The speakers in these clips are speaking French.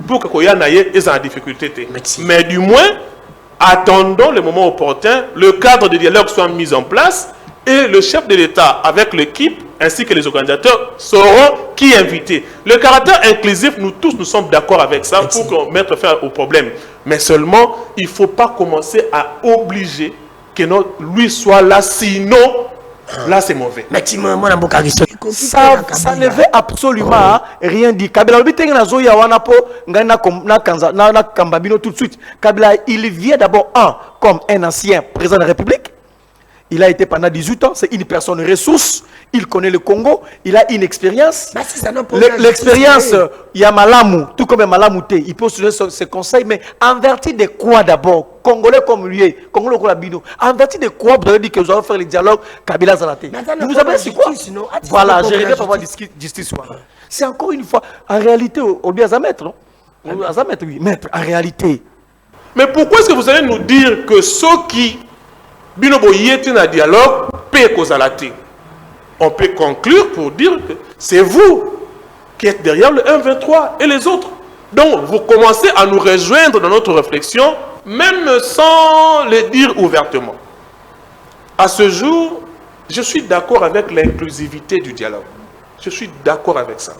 pour que Koyana est en difficulté. Mais du moins, attendons le moment opportun, le cadre de dialogue soit mis en place et le chef de l'État avec l'équipe ainsi que les organisateurs sauront qui inviter. Le caractère inclusif, nous tous nous sommes d'accord avec ça pour mettre fin au problème. Mais seulement, il ne faut pas commencer à obliger que lui soit là, sinon, là c'est mauvais. Ça ne veut absolument rien dire. Kabila tout de suite. Kabila, il vient d'abord comme un ancien président de la République. Il a été pendant 18 ans, c'est une personne ressource, il connaît le Congo, il a une expérience. L'expérience, il y a Malamou, tout comme Malamou, il peut se donner ses conseils, mais en vertu de quoi d'abord? Congolais comme lui, Congolais comme Labino, en vertu de quoi vous avez dit que vous allez faire le dialogue Kabila Zalaté? Vous avez dit quoi? Voilà, je reviens pour avoir justice. C'est encore une fois, en réalité, on lui a maître, non? Oui, maître, en réalité. Mais pourquoi est-ce que vous allez nous dire que ceux qui Binobo yété na dialogue, paix kozalate. On peut conclure pour dire que c'est vous qui êtes derrière le 1-23 et les autres. Donc vous commencez à nous rejoindre dans notre réflexion, même sans le dire ouvertement. À ce jour, je suis d'accord avec l'inclusivité du dialogue. Je suis d'accord avec ça.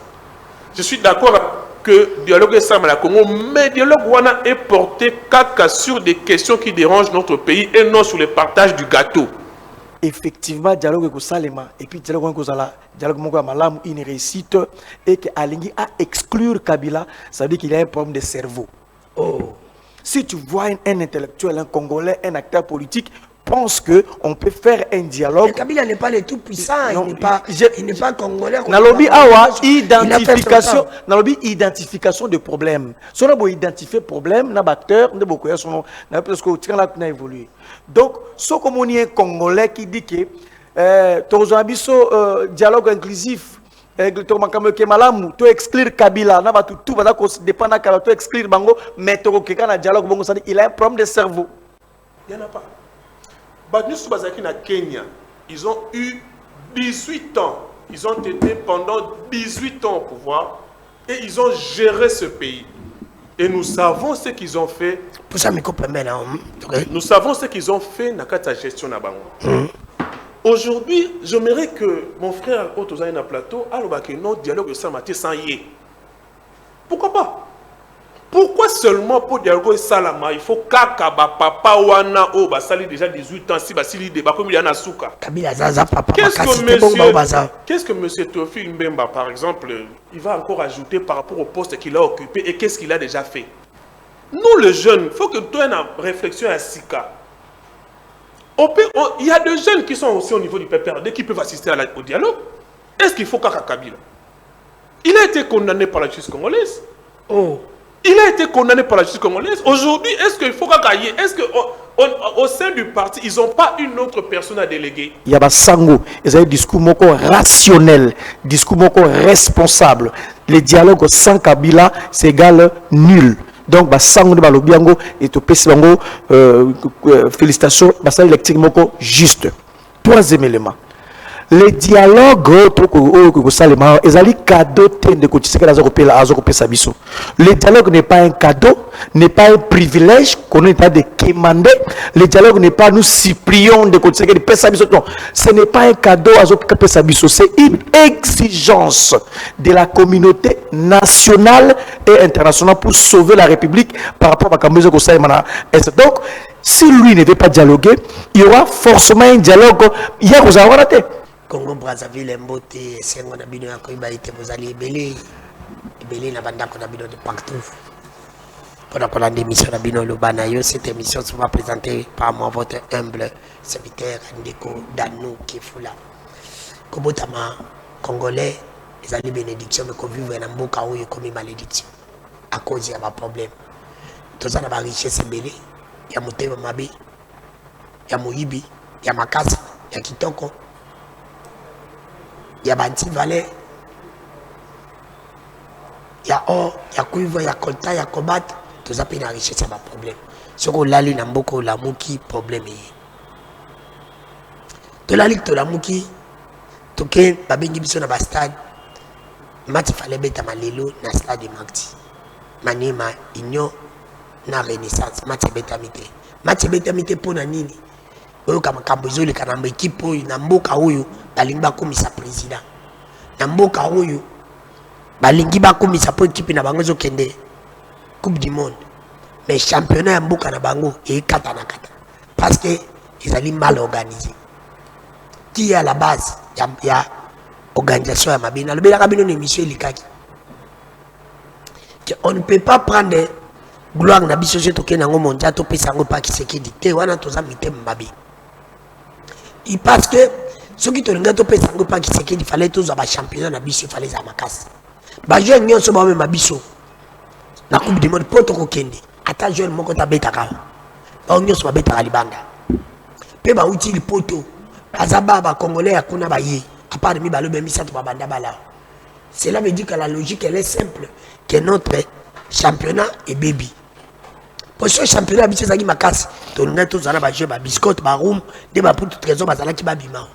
Je suis d'accord que le dialogue est ça, mais le dialogue wana est porté sur des questions qui dérangent notre pays et non sur le partage du gâteau. Effectivement, le dialogue est salema et puis le dialogue est une réussite et que Alingi a exclure Kabila, ça veut dire qu'il a un problème de cerveau. Oh. Si tu vois un intellectuel, un Congolais, un acteur politique, pense qu'on peut faire un dialogue. Mais Kabila n'est pas le tout puissant, il n'est pas congolais. Nalobi identification de problèmes. Si on a identifié problème, on a acteur, on a beaucoup parce que a évolué. Donc, ce comme on est un Congolais qui dit que dialogue inclusif, tu exclure Kabila, tout dépend de Kabila, tu exclure Bango, mais tu dialogue, il a un problème de cerveau. Il n'y en a pas. Na Kenya, ils ont eu 18 ans. Ils ont été pendant 18 ans au pouvoir et ils ont géré ce pays. Et nous savons ce qu'ils ont fait. Nous savons ce qu'ils ont fait dans la gestion de Bango. Aujourd'hui, j'aimerais que mon frère Otozana Plateau a le dialogue de Samati sans yé. Pourquoi pas? Pourquoi seulement pour dialoguer Salama, il faut qu'Akaba papa wana o basali déjà 18 ans si basili débat comme il y a Nasuka. Qu'est-ce que monsieur Théophile Mbemba par exemple, il va encore ajouter par rapport au poste qu'il a occupé et qu'est-ce qu'il a déjà fait? Nous les jeunes, il faut que tu aies une réflexion à Sika. Il y a des jeunes qui sont aussi au niveau du PPRD qui peuvent assister au dialogue. Est-ce qu'il faut Kabila? Il a été condamné par la justice congolaise. Oh. Il a été condamné par la justice congolaise. Aujourd'hui, est-ce qu'il faut qu'Akaye, est-ce qu'au sein du parti, ils n'ont pas une autre personne à déléguer? Il y a Sango, ils ont un discours rationnel, discours responsable. Le dialogue sans Kabila, c'est égal nul. Donc, Sango de Balobiango et tout Pessango, félicitations, ça électrique juste. Troisième élément. Le dialogue le dialogue n'est pas un cadeau, n'est pas un privilège qu'on est en train de demander. Le dialogue n'est pas nous supplions de continuer de payer. Non, ce n'est pas un cadeau à c'est une exigence de la communauté nationale et internationale pour sauver la République par rapport à Kambozo Kosaïmana. Donc, si lui ne veut pas dialoguer, il y aura forcément un dialogue. Hier, vous avez raté. Congo Brazzaville Mbote sengo na bino ya koiba ite bozali ebele na bandako na bino de partout. Pendant qu'on a des émissions na bino lobana yo, cette émission sera présentée par moi votre humble serviteur Ndeko Danou Kifula. Kobotama congolais ezali bénédiction mais ko vivre na mboka oyo comme malédiction à cause ya ba problème. Toza na ba richesse ebele ya motema mabe ya moyibi ya makasa ya kitoko. Il y a Banti Valais, il y a or, il y a cuivre, il y a coltan, il y a combat. Tout ça, il y a richesse, c'est pas problème. Ce qu'on a lu dans beaucoup la mouki, problème. Tout la ligue, tout la mouki, tout que, babingi biso na bastade, mati fallait bête à malelo, na stade de Makti. Maniema Union na Renaissance match betamite. Match betamite pona nini? Oyo kama kambozoli kana équipe oyo na mboka oyo balingi bakomisa président. Na mboka oyo balingi bakomisa po équipe na bango zokende Coupe du Monde. Mais championnat ya mboka na bango ekata na kata. Parce que ils allaient mal organisés. Qui est à la base ya organisation ya mabina. Le bela kabino ni monsieur Likaki. On ne peut pas prendre gloire na biso je toke nango mondia to pesa ngo pa kisekedi te wana toza mite mabe. Et parce que ceux qui tolinga to pesa ngo pa kisekedi fallait tous ba championnat na biso fallait za makasi. Ba jeune nyonso ba même biso. Na Coupe du Monde poto ko kende. Ata jeune moko ta beta ka. Ba nyonso ba beta libanda. Pe ba uti li poto. Azaba ba congolais akuna ba ye. À part mi balo bemisa to ba banda bala. Cela veut dire que la logique elle est simple que notre championnat est baby. Pour ce championnat biso zaki makasi tolinga to zana ba jeu ba biscotte ba room de ba pour tout trésor bazala ki ba bima.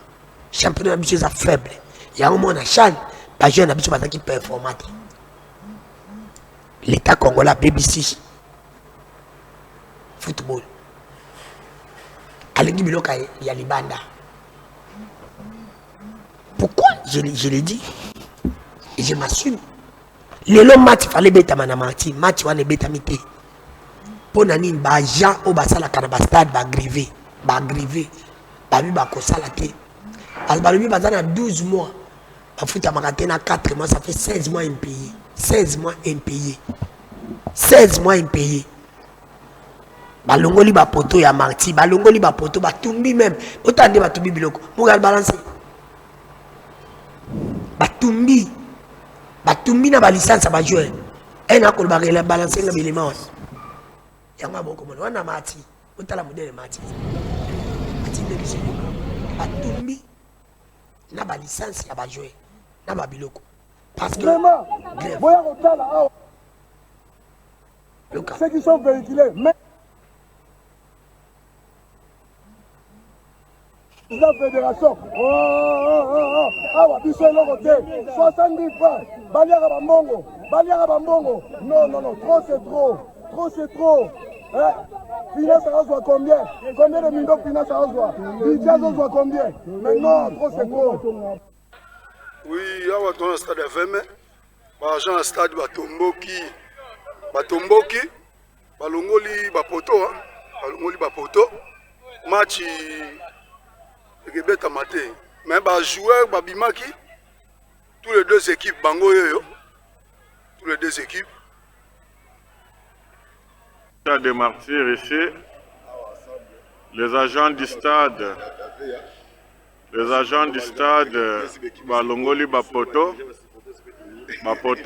Championnat biso za faible. Ya au moins na chan ba jeu na biso bazaki performante. L'État congolais BBC football. Alingi biloka ya libanda. Pourquoi je l'ai dit et je m'assume. Le long match fallait beta manamati, match wane beta mité. Pour nani ba Jean au basala kanaba stade ba grivé, ba mi ba kosala té. Parce que ba bazana 12 mois. Ba futa makatena 4 mois, ça fait 16 mois impayés. 16 mois impayés. 16 mois impayés. Balongoli ba poto ya marti, balongoli ba poto ba tumbi même. Autant de ba tumbi biloko. Mogal balancer. Batumbi na ba licence ba jouer ena ko ba rela balancer nga bilema wa yanga boko mo wana mati utala modele mati de bise batumbi na ba licence ya ba jouer na ba biloko parce que boya kotala awa ceux qui sont véhiculés mais la fédération, awa biso eloko te 70 francs baliaka bambongo non trop c'est trop hein? Finance azwa combien de millions finance azwa budget azwa combien mais non trop c'est trop. Oui, awa tona stade ya 20 mai baagent ya stade batomboki balongoli bapoto match ekebeta matin mais bajoueur babimaki tous les deux équipes bango yoyo tous les deux équipes des martyrs ici les agents du stade balongoli bapoto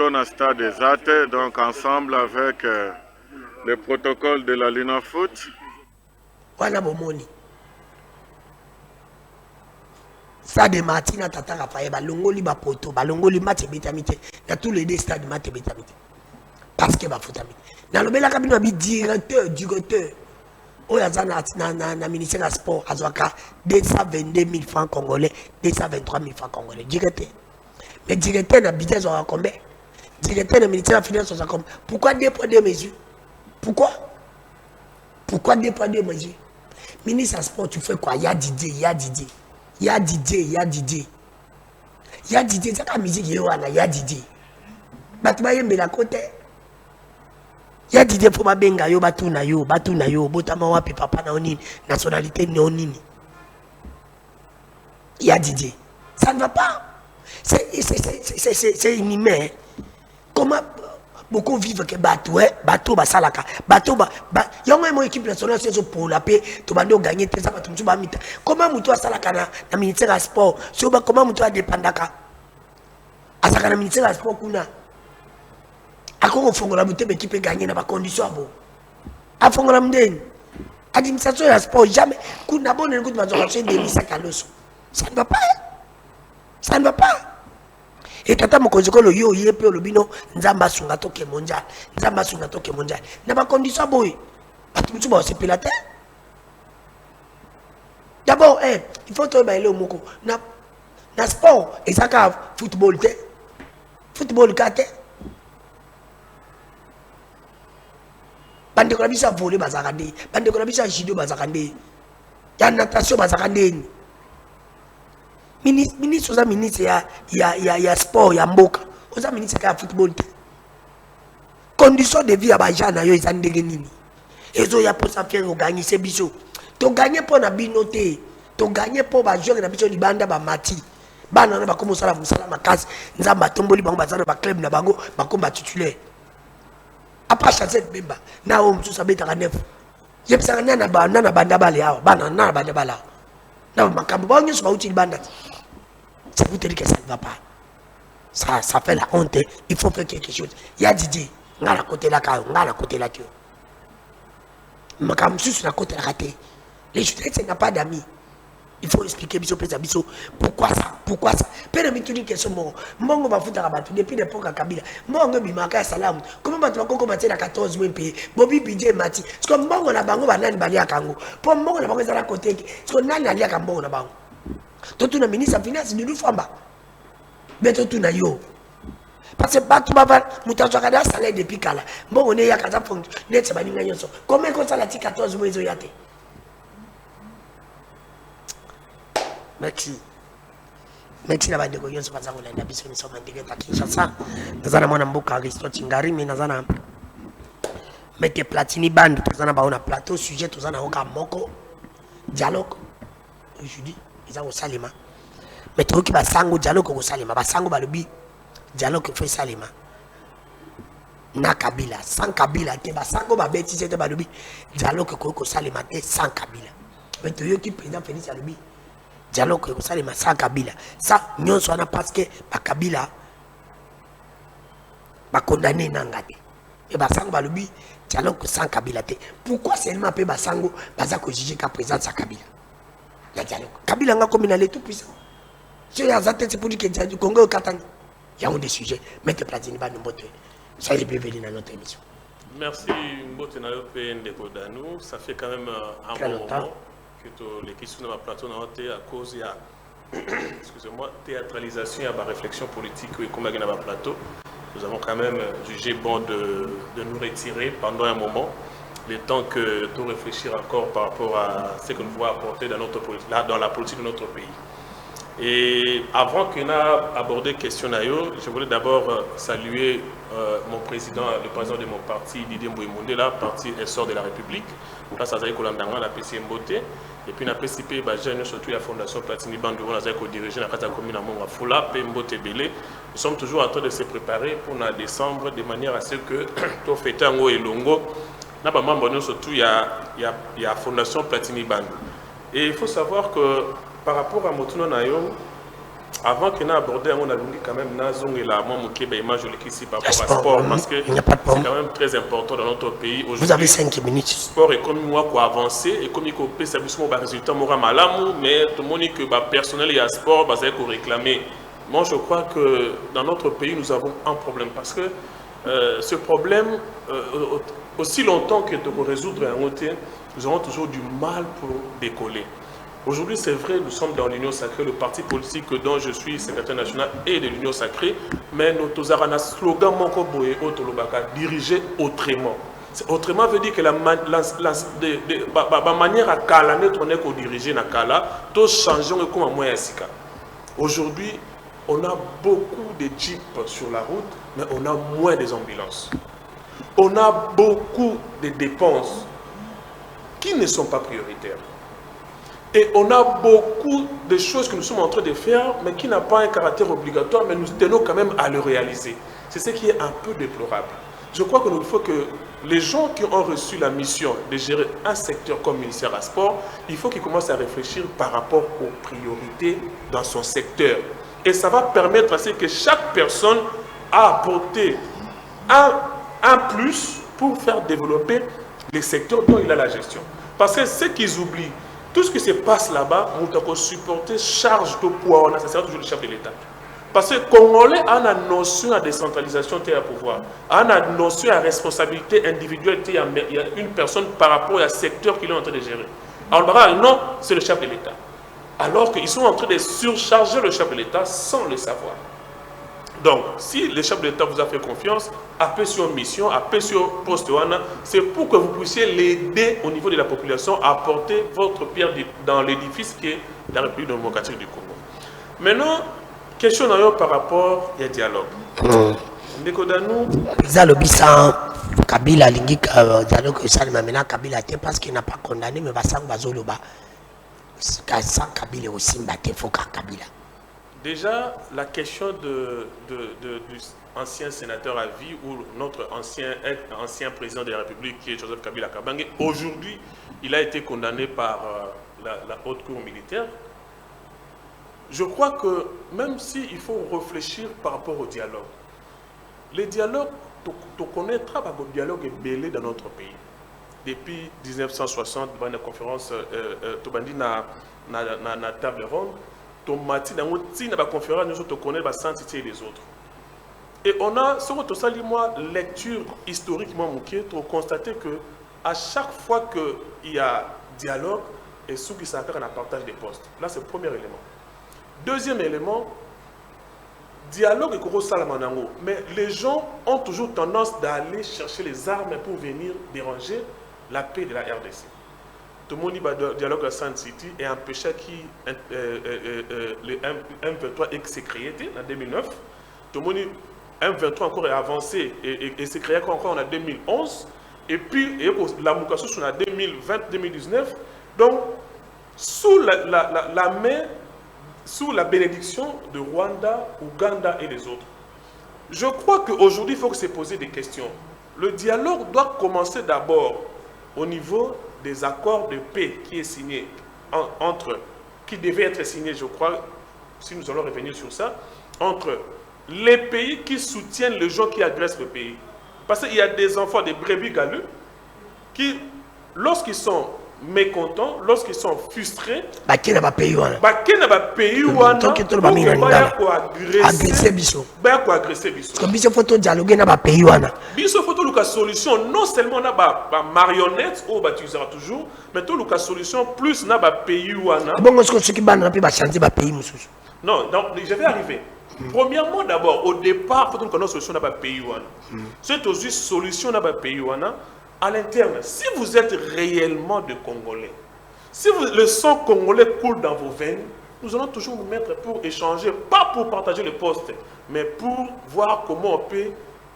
na stade ezate donc ensemble avec le protocole de la Lina Foot wana bomoni ça de Martina Tata Raphaël balongoli ba poto balongoli match betamite na tous les deux stades match betamite parce que ba fotamite na lobela kabino bi directeur oya na ministère de sport azwaka 222 000 francs congolais 223 000 francs congolais directeur mais directeur na budget zo combien directeur na ministère de finance zo combien pourquoi 2 poids 2 mesures pourquoi 2 poids 2 mesures ministre de sport tu fais quoi ya Didier c'est la musique yoana ya Didier batuma yembela côté ya Didier faut mabenga yo batuna yo botama wapi papa na onini nationalité ni onini ya Didier ça ne va pas c'est inhumain comment beaucoup vivent que bateau basalaka bateau yango mo équipe nationale c'est pour la paix to bando gagner te ça bato mtu ba mita comment mutu asalaka na ministère de sport so ba comment mutu adépendaka asaka na ministère de sport kuna akoko fongola mutu équipe gagner na ba condition abo afongola mdeni administration ya sport jamais kuna bonne écoute mazoka de misa kaloso ça ne va pas et tata mokonzikolo yo yepe olobino nzamba sunga toke mondial na ba condition boy batumtu ba sepela te d'abord il faut to ba ile omoko na sport ezaka football kate Bande ko bisa voler bazakande, bande ko bisa judo bazakande. Ya natation bazakande. Ministre oza ministre ya sport ya mboka. Oza ministre ya football. Condition de vie ya bajana yo eza ndenge nini. Ezo ya pour ça faire gagner c'est biso. To gagner pour na binoté. To gagner pour ba jouer na biso libanda ba mati. Bana na ba komo sala musala makasi. Nzamba tomboli bango bazana ba club na bango ba komba titulaire. Apa chancer bemba. Na o mtu sabeta ka neuf. Je pesa na banda bale hawa. Bana na banda bala. Na makambo ba nyoso ba uti libanda. Ça vous dit que ça ne va pas. Ça fait la honte. Il faut faire quelque chose. Il y a Didier. On a la côté là, on a la côté là. Mais comme si sur la côté là, les journalistes n'ont pas d'amis. Il faut expliquer pourquoi ça. Pourquoi ça. Père me dit question mon va foutre à battre depuis l'époque à Kabila. Mon mi maka salam. Comment tu vas commencer à 14 mois pays. Bobby Bidje Mati. Parce que mon na bango banane bali à Kango. Pour mon na bango za la côté. Parce que nani ali à Kambo na bango. Tout le ministre des Finances de l'Ufamba. Mais tout na yo. Parce que pas tout va mutation kada salaire depuis kala. Bon on est ya kaza fonction. Net ba ninga nyonso. Comment qu'on ça la 14 mois yate. Merci. Merci na bande ko nyonso baza ko lenda biso ni soma ndenge ta Kinshasa. Nazana mwana mboka Aristote Ngari mais nazana mette Platini band tozana ba on a plateau sujet tozana oka moko dialogue. Je dis ils ont salima mais tout qui va sango dialogue ko salima ba sango ba lobi dialogue faut salima na Kabila sans Kabila ke ba sango ba beti c'était ba lobi dialogue ko salima te sans Kabila mais to yo qui président Félix lobi dialogue ko salima sans Kabila ça nyonso ana parce que ba Kabila ba condamné nangate et ba sango ba lobi dialogue sans Kabila te pourquoi seulement pe ba sango baza ko juger ka président sa Kabila. Kabila nga comme il est tout puissant. C'est la c'est pour dire que du Congo au Katanga. Il y a des sujets. Mettez Platini ba Mbote. Soyez les bienvenus dans notre émission. Merci Mbote na PND Kodano. Ça fait quand même un bon moment que les questions de ma plateau n'ont été à cause il y a excusez-moi théâtralisation et à ma réflexion politique et comme à ma plateau. Nous avons quand même jugé bon de nous retirer pendant un moment. Le temps que de réfléchir encore par rapport à ce que nous pouvons apporter dans la politique de notre pays. Et avant qu'on a abordé question nayo, je voulais d'abord saluer mon président, le président de mon parti, Didier Mbouimoundé, la parti Essor de la République. Là, ça a été la PC Mbote. Et puis, la PCP, surtout la Fondation Platini Bandouron, la dirigé la commune à Mongafula, Mbote Belé. Nous sommes toujours en train de se préparer pour le décembre de manière à ce que tout fait tango et longo. Surtout, il y a la Fondation Platini Band. Et il faut savoir que par rapport à Motuno Nayo, avant qu'on ait abordé, on a dit quand même Nazong et la image ici par rapport à sport, parce que c'est quand même très important dans notre pays. Vous avez 5 minutes. Sport est comme moi qui avancé et comme il peut s'abuser mon résultat, moi malamu, mais tout le monde dit que personnel et à sport, ça qu'on réclamer. Moi, je crois que dans notre pays, nous avons un problème parce que ce problème, aussi longtemps que de résoudre un côté, nous aurons toujours du mal pour décoller. Aujourd'hui, c'est vrai, nous sommes dans l'Union Sacrée, le parti politique dont je suis secrétaire national est de l'Union Sacrée, mais notre slogan Monko Boye Otolobaka, diriger autrement. Autrement veut dire que la manière à Kala, notre n'est qu'au diriger na Kala, tout changeons comme un moyen sika. Aujourd'hui, on a beaucoup de jeeps sur la route, mais on a moins des ambulances. On a beaucoup de dépenses qui ne sont pas prioritaires. Et on a beaucoup de choses que nous sommes en train de faire, mais qui n'ont pas un caractère obligatoire, mais nous tenons quand même à le réaliser. C'est ce qui est un peu déplorable. Je crois qu'il faut que les gens qui ont reçu la mission de gérer un secteur comme ministère à sport, il faut qu'ils commencent à réfléchir par rapport aux priorités dans son secteur. Et ça va permettre à ce que chaque personne a apporté un plus pour faire développer les secteurs dont il a la gestion. Parce que ce qu'ils oublient, tout ce qui se passe là-bas, nous avons supporté charge de poids, ça sera toujours le chef de l'État. Parce que Congolais a une notion de décentralisation et à pouvoir, a une notion de responsabilité individuelle, il y a une personne par rapport au secteur qu'il est en train de gérer. Alors non, c'est le chef de l'État. Alors qu'ils sont en train de surcharger le chef de l'État sans le savoir. Donc, si le chef de l'État vous a fait confiance, appelez sur mission, appelez sur poste, c'est pour que vous puissiez l'aider au niveau de la population à apporter votre pierre dans l'édifice qui est la République démocratique du Congo. Maintenant, question par rapport au dialogue. Ndeko-Danou. Kabila lingi dialogue que ça maintenant Kabila était parce qu'il n'a pas condamné mais Bassang Bazoloba sans Kabila aussi mbaté faut Kabila. Déjà la question du ancien sénateur à vie ou notre ancien président de la République qui est Joseph Kabila Kabange, aujourd'hui il a été condamné par la haute cour militaire. Je crois que même s'il faut réfléchir par rapport au dialogue, les dialogues tu connaîtras le dialogue est belé dans notre pays. Depuis 1960, dans la conférence, tu as dit na table ronde, tu as dit dans la conférence, nous connaissons la sainteté des autres. Et on a, sur tout ça, moi, lecture historiquement, tu as constaté que à chaque fois qu'il y a dialogue, et ceux qui s'appellent un partage des postes. Là, c'est le premier élément. Deuxième élément, dialogue et Koro Salamanango. Mais les gens ont toujours tendance d'aller chercher les armes pour venir déranger la paix de la RDC. Tout le monde dit que le dialogue à Sun City est un péché qui le M23 s'est créé en 2009. Tout le monde dit que M23 encore est avancé et s'est créé encore en 2011. Et puis la Moukasou en 2020-2019. Donc, sous la main, sous la bénédiction de Rwanda, Ouganda et les autres. Je crois qu'aujourd'hui, il faut se poser des questions. Le dialogue doit commencer d'abord au niveau des accords de paix qui est signé qui devait être signé, je crois, si nous allons revenir sur ça, entre les pays qui soutiennent les gens qui agressent le pays. Parce qu'il y a des enfants, des brebis galeux, qui, lorsqu'ils sont mécontents, lorsqu'ils sont frustrés, solution non seulement na ba marionnette ou batuisera toujours, mais tout le solution plus na ba pays wana. Non, donc je vais arriver. Premièrement, d'abord, au départ, il faut qu'on ait une solution na ba pays wana. C'est aussi solution na ba pays wana. À l'interne, si vous êtes réellement de Congolais, si le sang congolais coule dans vos veines, nous allons toujours nous mettre pour échanger, pas pour partager le poste, mais pour voir comment on peut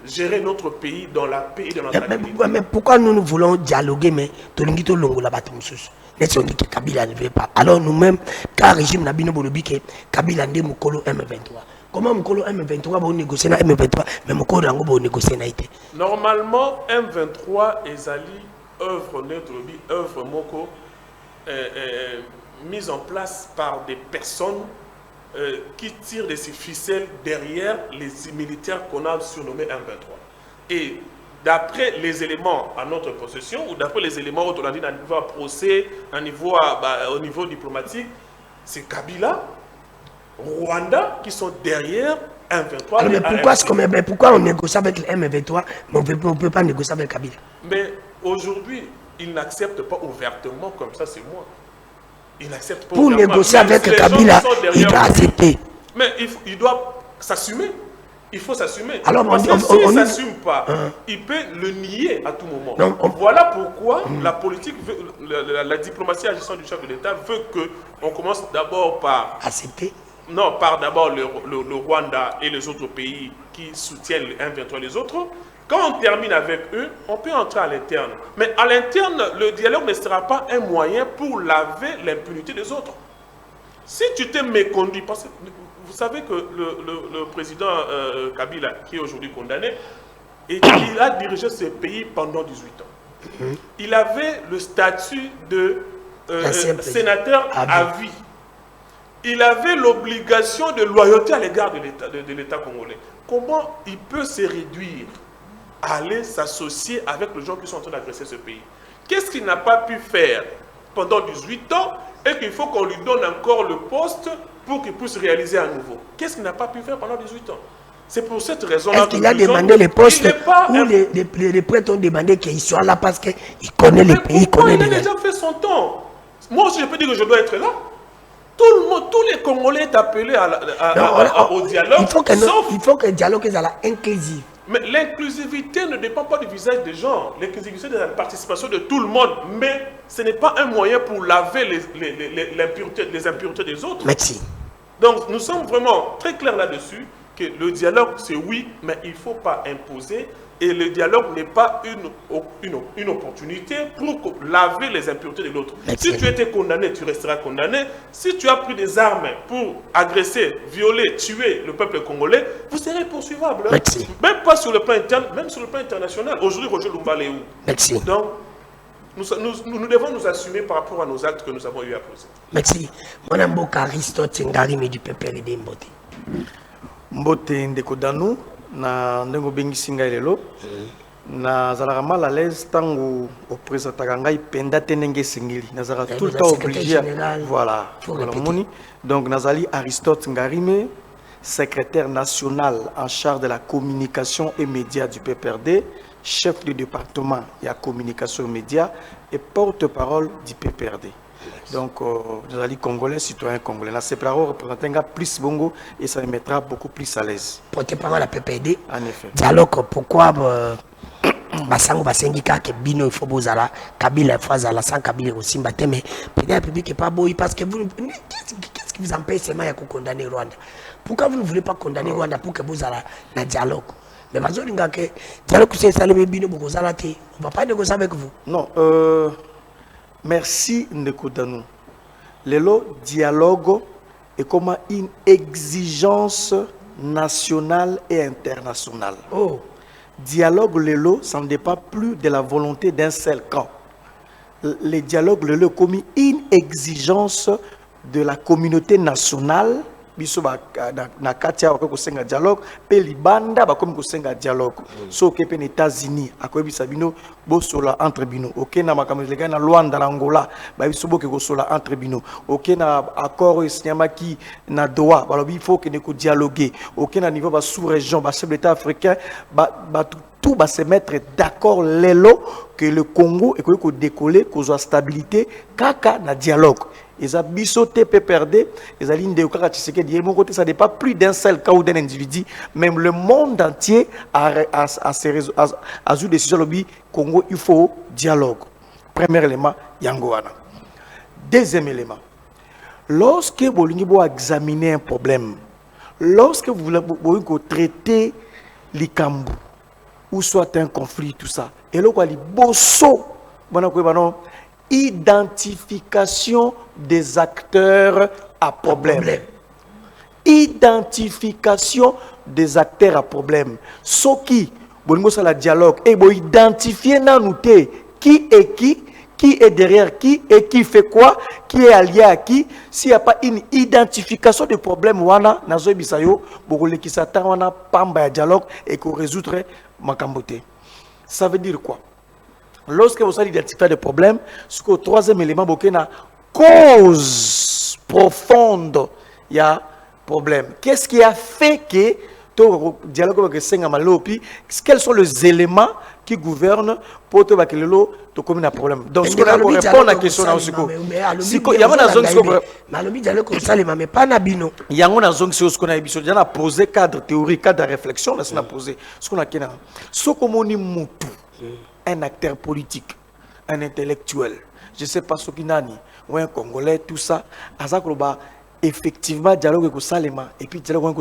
gérer notre pays dans la paix et dans la tranquillité. Mais pourquoi nous voulons dialoguer, mais Tolingito Longo la Batumsus? On dit que Kabila ne veut pas. Alors nous-mêmes, car le régime n'a pas dit que Kabila n'est pas M23. Comment Mokolo M23 va négocier avec M23, mais Mokolo Rango va négocier avec M23? Normalement, M23 est œuvre neutre, œuvre Moko, mise en place par des personnes qui tirent de ces ficelles derrière les militaires qu'on a surnommés M23. Et d'après les éléments à notre possession, ou d'après les éléments où on a dit à niveau procès, au niveau diplomatique, c'est Kabila, Rwanda qui sont derrière M23. Mais pourquoi on négocie avec le M23, mais on ne peut pas négocier avec Kabila? Mais aujourd'hui, ils n'acceptent pas ouvertement comme ça, c'est moi. Ils n'acceptent pas pour ouvertement. Négocier avec Kabila, il doit accepter. Mais il doit s'assumer. Il faut s'assumer. Alors, parce que s'il ne s'assume pas, il peut le nier à tout moment. Non, voilà pourquoi la politique, la diplomatie agissant du chef de l'État veut qu'on commence d'abord par accepter. Non, par d'abord le Rwanda et les autres pays qui soutiennent le M23 et les autres. Quand on termine avec eux, on peut entrer à l'interne. Mais à l'interne, le dialogue ne sera pas un moyen pour laver l'impunité des autres. Si tu t'es méconduit, parce que vous savez que le président Kabila, qui est aujourd'hui condamné, il a dirigé ce pays pendant 18 ans. Il avait le statut de sénateur à vie. Il avait l'obligation de loyauté à l'égard de l'État congolais. Comment il peut se réduire à aller s'associer avec les gens qui sont en train d'agresser ce pays? Qu'est-ce qu'il n'a pas pu faire pendant 18 ans et qu'il faut qu'on lui donne encore le poste pour qu'il puisse réaliser à nouveau? Qu'est-ce qu'il n'a pas pu faire pendant 18 ans? C'est pour cette raison-là qu'il a demandé les postes où les prêtres ont demandé qu'il soit là parce qu'il connaît le pays, il connaît il a déjà fait son temps. Moi aussi, je peux dire que je dois être là. Tout le monde, tous les Congolais est appelé au dialogue. Il faut que le dialogue soit inclusif. Mais l'inclusivité ne dépend pas du visage des gens. L'inclusivité de la participation de tout le monde. Mais ce n'est pas un moyen pour laver les impuretés des autres. Merci. Donc nous sommes vraiment très clairs là-dessus que le dialogue c'est oui, mais il ne faut pas imposer. Et le dialogue n'est pas une opportunité pour laver les impuretés de l'autre. Si tu étais condamné, tu resteras condamné. Si tu as pris des armes pour agresser, violer, tuer le peuple congolais, vous serez poursuivable. Merci. Même pas sur le plan interne, même sur le plan international. Aujourd'hui, Roger Lumba est où? Merci. Donc, nous devons nous assumer par rapport à nos actes que nous avons eu à poser. Merci. Mon amboka Aristote Ngarime du PPRD Mbote. Mbote ndeko danu na ndengo bengi singa lelo na zalaka mal à l'aise tango au présentaka ngai penda tenenge singili na zalaka tout le temps obligé voilà moni donc nazali Aristote Ngarime, secrétaire national en charge de la communication et médias du PPRD, chef du département de la communication et médias et porte-parole du PPRD. Donc, nous allons congolais, citoyens congolais. La séparation représente plus bongo et ça les mettra beaucoup plus à l'aise. Porte-parole à la PPD. En effet. Dialogue, pourquoi Basango Basengika que Bino il faut bozala Kabila il faut zala sans Kabila aussi mais peut-être public est pas beau parce que vous qu'est-ce qui vous empêche seulement de condamner Rwanda? Pourquoi vous ne voulez pas condamner Rwanda pour que vous allez dans dialogue? Mais bazolinga que dialogue c'est ça le Bino bozala té. On va pas négocier avec vous. Non, merci Ndeko Danou. Le dialogue est comme une exigence nationale et internationale. Oh. Dialogue lelo, ça ne dépend plus de la volonté d'un seul camp. Le dialogue lelo comme une exigence de la communauté nationale. Biso ba na katia ko senga dialogue pe libanda ba comme ko senga dialogue so ke pe les États-Unis akobi sabino bo sola entre bino OK na makameli na Luanda na Angola ba biso bo ke ko sola entre bino OK na accord signamaki na Doha ba lobi il faut que ne ko dialoguer OK na niveau ba sous-région ba chef d'État africain ba tout va se mettre d'accord lelo que le Congo et ko décoller ko soit stabilité kaka na dialogue. Ils ont bissoté PPRD, ils ont dit que mon côté, ça n'est pas plus d'un seul cas ou d'un individu, même le monde entier a eu décision lobby Congo, il faut dialogue. Premier élément, Yangoana. Deuxième élément, lorsque vous voulez examiner un problème, lorsque vous voulez traiter les cambous, ou soit un conflit, tout ça, et là, vous allez bosso, identification des acteurs à problème. Identification des acteurs à problème. Ce qui, bon, c'est le dialogue, et bon, identifier qui est derrière qui et qui fait quoi, qui est allié à qui. S'il n'y a pas une identification de problème, wana nazo bisayo, bon, qui s'attend wana pamba dialogue et qu'on résoudrait ma camboté. Ça veut dire quoi? Lorsque vous allez identifier des problèmes, ce que le troisième élément, c'est la cause profonde, il y a problème. Qu'est-ce qui a fait que le dialogue avec Sengamalopi, quels sont les éléments qui gouvernent pour que le commune a problème? Donc, ce qu'on a pour répondre à la question, il y a une zone ce qu'on a posé cadre théorique, cadre de réflexion, là, a posé ce qu'on a dit. Ce qu'on a moutou. Un acteur politique, un intellectuel, je ne sais pas ce qu'il a ni, ou un Congolais, tout ça, effectivement, dialogue avec Salema, et puis dialogue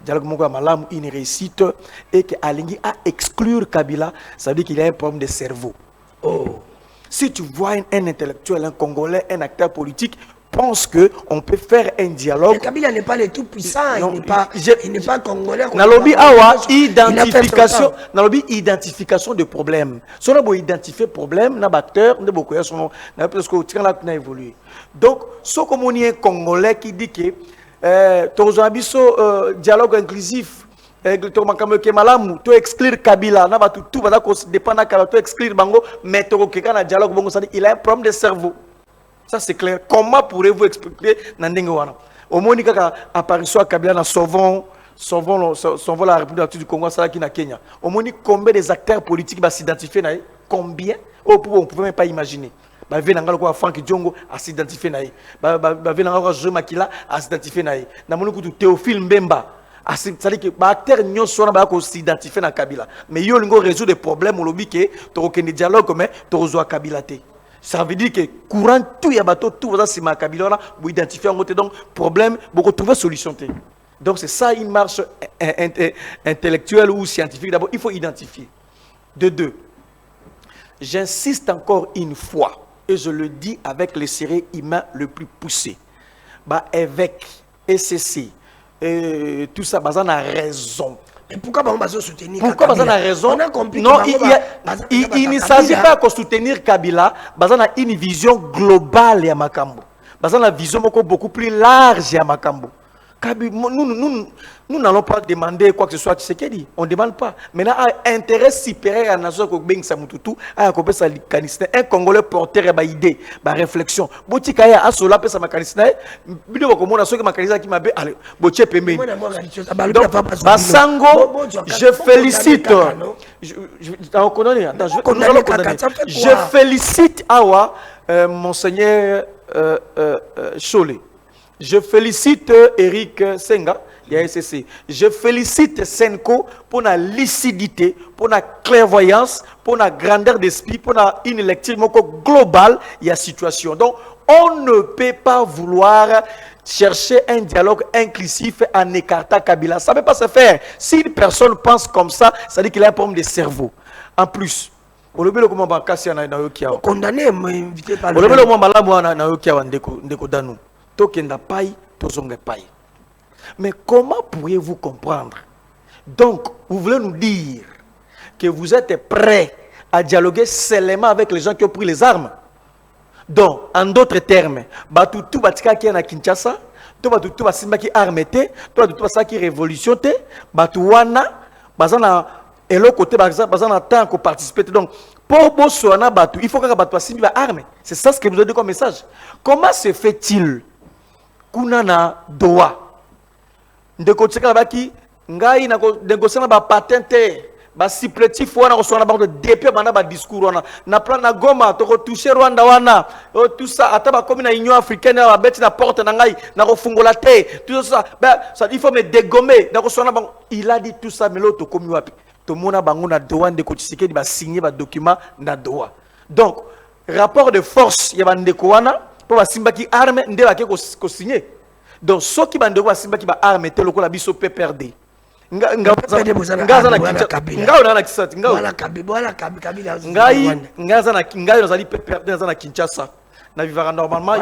avec Malam, une réussite, et qu'Alingi a exclure Kabila, ça veut dire qu'il y a un problème de cerveau. Oh. Si tu vois un intellectuel, un Congolais, un acteur politique, pense qu'on peut faire un dialogue. Mais Kabila n'est pas le tout puissant, il n'est pas congolais. Nalobi identification de problèmes. Si on a identifié problème, na acteur, na beaucoup son na parce que tient là évolué. Donc, ce comme on est congolais qui dit que tozo dialogue inclusif to exclure Kabila na ba tout va dépendre Kabila to exclure bango mais to na dialogue bango ça dit il a un problème de cerveau. Ça c'est clair. Comment pourrez-vous expliquer Nandengwana? Au moins, il y a apparition à Kabila, sauvons la République du Congo, ça qui na Kenya. Au moins, combien des acteurs politiques va s'identifier? Combien? On ne pouvait même pas imaginer. Ba ve nanga ko Frank Diongo a s'identifier naï. Ba ve nanga ko Joe Makila a s'identifier naï. Na moni kutu Théophile Mbemba. C'est-à-dire que ba acteur nyonso na ba ko s'identifier na Kabila. Mais yo lingo résoudre des problèmes au lobby que to ken dialogue mais to rezo Kabila té. Ça veut dire que courant tout ya bateau tout ça c'est ma Kabila là pour identifier en côté donc problème pour trouver solution té. Donc c'est ça une marche intellectuelle ou scientifique. D'abord il faut identifier. De deux. J'insiste encore une fois et je le dis avec le sérieux humain le plus poussé. Bah évêque, SCC, tout ça, bah ça a raison. Mais pourquoi on va soutenir Kabila? Pourquoi on a raison? On a compris. Non, il ne s'agit pas de soutenir Kabila. Bah ça a une vision globale à Makambo. Bah ça a une vision beaucoup plus large à Makambo. Nous n'allons pas demander quoi que ce soit, tu sais ce qu'il dit. On ne demande pas. Maintenant, intérêt supérieur à la nation, un Congolais porteur et idée, réflexion. Je félicite. Je félicite Awa, Monseigneur Cholé. Je félicite Eric Senga, SCC. Je félicite Senko pour la lucidité, pour la clairvoyance, pour la grandeur d'esprit, pour une lecture globale de la situation. Donc, on ne peut pas vouloir chercher un dialogue inclusif en écartant Kabila. Ça ne peut pas se faire. Si une personne pense comme ça, ça veut dire qu'il a un problème de cerveau. En plus, condamné, m'inviter par le mais comment pourriez-vous comprendre? Donc, vous voulez nous dire que vous êtes prêts à dialoguer seulement avec les gens qui ont pris les armes? Donc, en d'autres termes, tout batika qui est à Kinshasa, tout basimba qui armé, tout ça qui révolution, wana, bazana et l'autre côté bazana tant qu'on participe. Donc, pour Botswana batu, il faut que batu basimba armé. C'est ça ce que vous avez dit comme message. Comment se fait-il kunana doa ndeko tseka baki ngai na négocier na ba patente ba supplétif wana ko sona ba depuis bana ba discours wana na plan na Goma to ko toucher Rwanda wana tout ça ata ba comme na Union africaine ba beti na porte na ngai na ko fungola te tout ça ça il faut me dégommer na ko sona ba il a dit tout ça mais l'autre comme wapi to mona bango na doa ndeko tsike ba signer ba document na doa. Donc rapport de force ya ba ndeko wana pour Simba qui arme ndé ba ko signer. Donc ceux qui bandeko Simba qui ba arme te lokola biso pe perdre. Ngai na Kinshasa na vivara normalement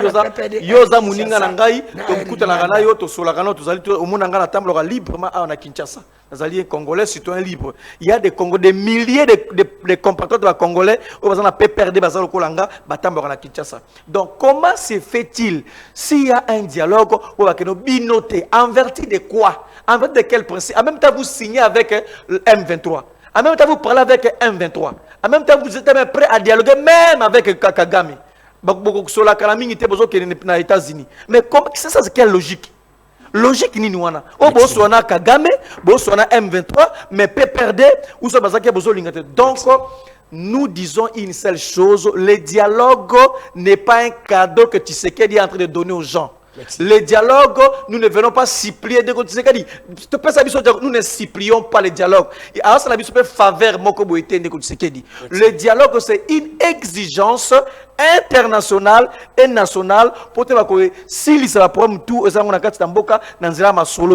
yoza muninga na ngai to mukutana na yo to solaka no to zali to omona nga na tamblo librement na Kinshasa nazali un Congolais citoyen libre. Il y a des milliers de compatriotes de Congolais au bazana pe perdre bazalo kolanga batamboka na Kinshasa. Donc comment se fait-il s'il y a un dialogue au bakeno binoté en vertu de quoi? En vertu de quel principe? En même temps vous signez avec le M23. En même temps vous parlez avec M23. En même temps vous êtes même prêt à dialoguer même avec Kagame. États-Unis. Mais c'est ça, c'est quelle logique? Logique ni wana. O boswana Kagame, boswana M23, mais PPRD ou ça bazaki bozo lingate. Donc nous disons une seule chose, le dialogue n'est pas un cadeau que Tshisekedi est en train de donner aux gens. Merci. Le dialogue, nous ne venons pas supplier de Tshisekedi. Nous ne supplions pas le dialogue. Le dialogue, c'est une exigence internationale et nationale pour que si ça va prendre tout,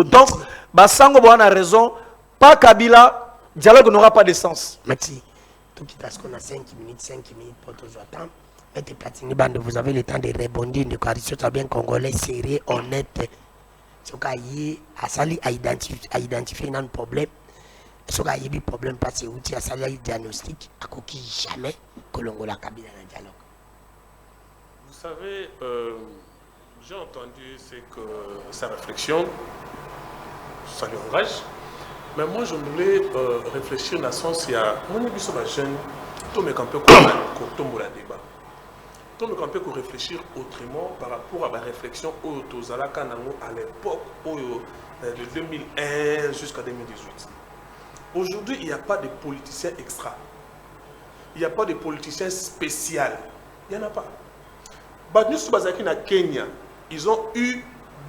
donc, Basango a raison, pas Kabila, dialogue n'aura pas de sens. Merci. Tout qui passe qu'on a 5 minutes pour tous attendre. Mettez Platini Bande, vous avez le temps de rebondir, de coalition, ça bien congolais, sérieux, honnête. Ce qui a identifié un problème. Ce qui a eu un problème parce que l'outil a sali un diagnostic, à qui jamais que l'on a Kabila dans le dialogue. Vous savez, j'ai entendu que sa réflexion, ça lui engage. Mais moi, je voulais réfléchir dans le sens, il y a mon émission jeune, tout me campé comme la débat. Tout me campé pour réfléchir autrement par rapport à la réflexion au Tozalaka Nango à l'époque, de 2001 jusqu'à 2018. Aujourd'hui, il n'y a pas de politicien extra. Il n'y a pas de politicien spécial. Il n'y en a pas. Badnus Bazaki na Kenya, ils ont eu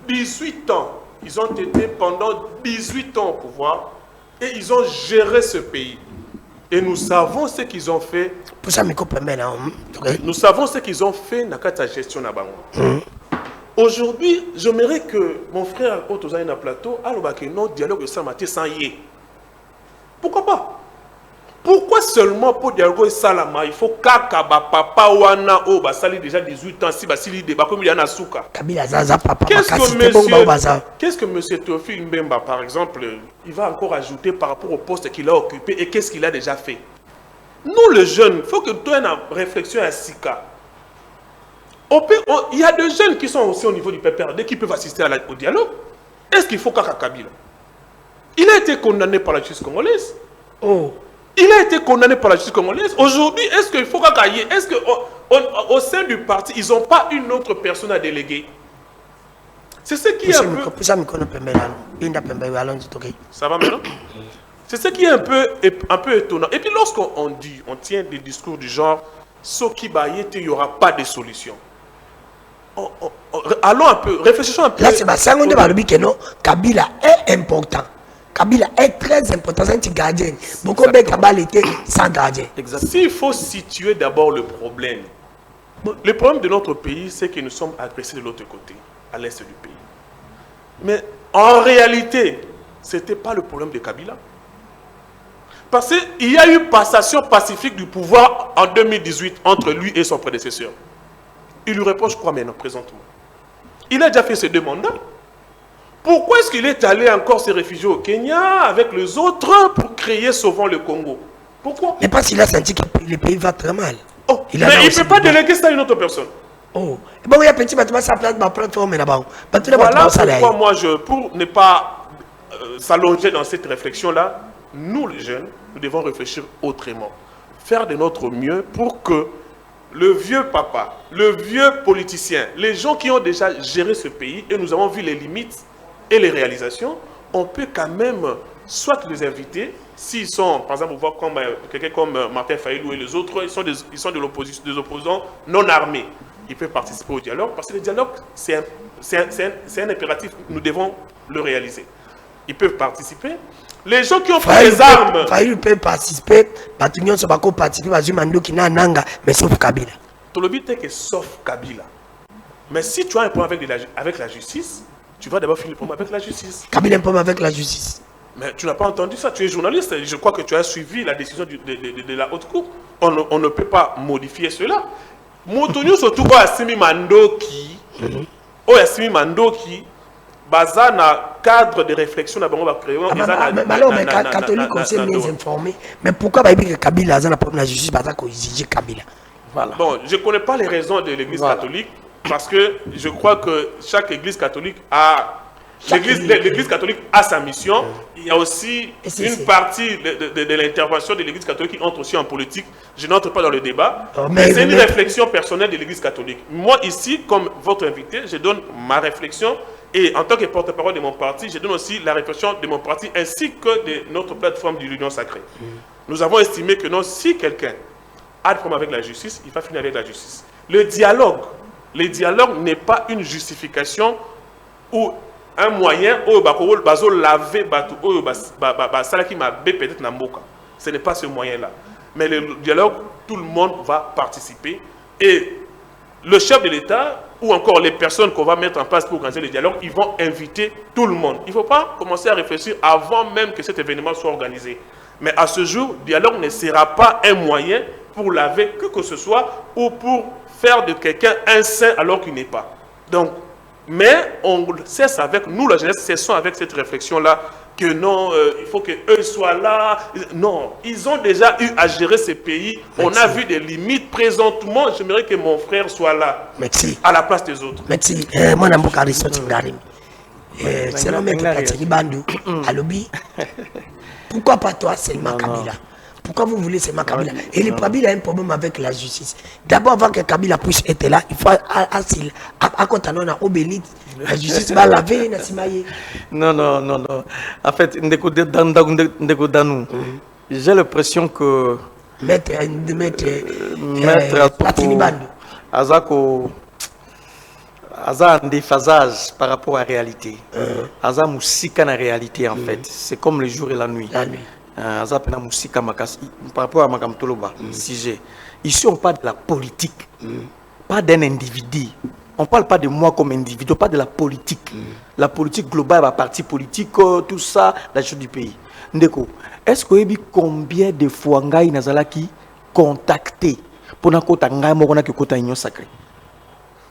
18 ans. Ils ont été pendant 18 ans au pouvoir et ils ont géré ce pays. Et nous savons ce qu'ils ont fait. Pour ça, nous savons ce qu'ils ont fait dans la gestion de Bango. Aujourd'hui, j'aimerais que mon frère Otozaïna Plateau a le dialogue de Samati sans yé. Pourquoi pas? Pourquoi seulement pour dialoguer Salama, il faut qu'Akaba papa wana o basali déjà 18 ans si basili débat comme il y en a souka. Qu'est-ce que monsieur Théophile Mbemba par exemple, il va encore ajouter par rapport au poste qu'il a occupé et qu'est-ce qu'il a déjà fait? Nous les jeunes, il faut que tu aies une réflexion à Sika. Il y a des jeunes qui sont aussi au niveau du PPRD qui peuvent assister au dialogue. Est-ce qu'il faut Kaka Kabila? Il a été condamné par la justice congolaise. Oh. Il a été condamné par la justice congolaise. Aujourd'hui, est-ce qu'il faut Kaka Yé? Est-ce qu'au sein du parti, ils n'ont pas une autre personne à déléguer? C'est ce qui est un peu... Ça va maintenant? C'est ce qui est un peu étonnant. Et puis lorsqu'on dit, on tient des discours du genre, Soki Bayete, il n'y aura pas de solution. Allons un peu, réfléchissons un peu. Là, c'est ma seconde que non, Kabila est important. Kabila est très important, c'est un petit gardien. Beaucoup de Kabila était sans gardien. S'il faut situer d'abord le problème de notre pays, c'est que nous sommes agressés de l'autre côté, à l'est du pays. Mais en réalité, ce n'était pas le problème de Kabila. Parce qu'il y a eu passation pacifique du pouvoir en 2018 entre lui et son prédécesseur. Il lui reproche quoi maintenant, présentement? Il a déjà fait ses deux mandats. Pourquoi est-ce qu'il est allé encore se réfugier au Kenya avec les autres pour créer Sauvons le Congo? Pourquoi? Mais parce qu'il a senti que le pays va très mal. Oh, mais il ne peut pas déléguer ça à une autre personne. Oh, bon, il y a petit bâtiment, ça place ma plateforme là-bas. Voilà pourquoi moi, pour ne pas s'allonger dans cette réflexion-là, nous les jeunes, nous devons réfléchir autrement. Faire de notre mieux pour que le vieux papa, le vieux politicien, les gens qui ont déjà géré ce pays, et nous avons vu les limites et les réalisations, on peut quand même soit les inviter, s'ils sont, par exemple, vous voyez comme quelqu'un comme Martin Fayulu et les autres, ils sont de l'opposition, des opposants non armés. Ils peuvent participer au dialogue, parce que le dialogue, c'est un impératif, nous devons le réaliser. Ils peuvent participer. Les gens qui ont pris les armes... Fayulu peut participer, Batunion ne pas participer, mais sauf Kabila. Tout le but est que sauf Kabila. Mais si tu as un problème avec la justice, tu vas d'abord finir le problème avec la justice. Kabila a un problème avec la justice. Mais tu n'as pas entendu ça, tu es journaliste, je crois que tu as suivi la décision de la haute cour. On ne peut pas modifier cela. Motonio surtout Asimi Mandoki, Asimi Mandoki, basé na cadre de réflexion d'abord on va créer. Mais catholique aussi mieux informé. Mais pourquoi que Kabila a un problème de la justice parce qu'on exige Kabila? Voilà. Bon, je ne connais pas les raisons de l'Église catholique parce que je crois que chaque Église catholique a l'Église catholique a sa mission. Il y a aussi une partie de l'intervention de l'Église catholique qui entre aussi en politique. Je n'entre pas dans le débat. Mais c'est une réflexion personnelle de l'Église catholique. Moi, ici, comme votre invité, je donne ma réflexion. Et en tant que porte-parole de mon parti, je donne aussi la réflexion de mon parti ainsi que de notre plateforme de l'Union sacrée. Nous avons estimé que non, si quelqu'un a des problèmes avec la justice, il va finir avec la justice. Le dialogue n'est pas une justification ou un moyen où bazo laver bateau salaki ma peut-être na mboka. Ce n'est pas ce moyen-là. Mais le dialogue, tout le monde va participer et le chef de l'État ou encore les personnes qu'on va mettre en place pour organiser le dialogue, ils vont inviter tout le monde. Il ne faut pas commencer à réfléchir avant même que cet événement soit organisé. Mais à ce jour, le dialogue ne sera pas un moyen pour laver que ce soit ou pour faire de quelqu'un un saint alors qu'il n'est pas. Donc, mais on cesse avec nous, la jeunesse, cessons avec cette réflexion-là que non, il faut qu'eux soient là. Non, ils ont déjà eu à gérer ces pays. Merci. On a vu des limites présentement. J'aimerais que mon frère soit là. Merci. À la place des autres. Merci. Moi, je suis Aristote Ngarim. C'est l'homme qui est Bandou. Alobi. Pourquoi pas toi seulement Kabila? Pourquoi vous voulez seulement Kabila? Et le Kabila a un problème avec la justice. D'abord, avant que Kabila puisse être là, il faut à côté de obélir. La justice va laver, Non. En fait, j'ai l'impression que Maître Azako Aza un déphasage par rapport à la réalité. Aza musika na réalité en fait. C'est comme le jour et la nuit. Aza pena musika makasi par rapport à Makamtoloba. Sujet. Ici on parle de la politique, pas d'un individu. On ne parle pas de moi comme individu, on parle de la politique. La politique globale, la partie politique, tout ça, la chose du pays. Ndeko, est-ce que vous avez combien de fois Ngai Nazalaki contacté pour na kota Ngai Morona qui kota Union Sacrée?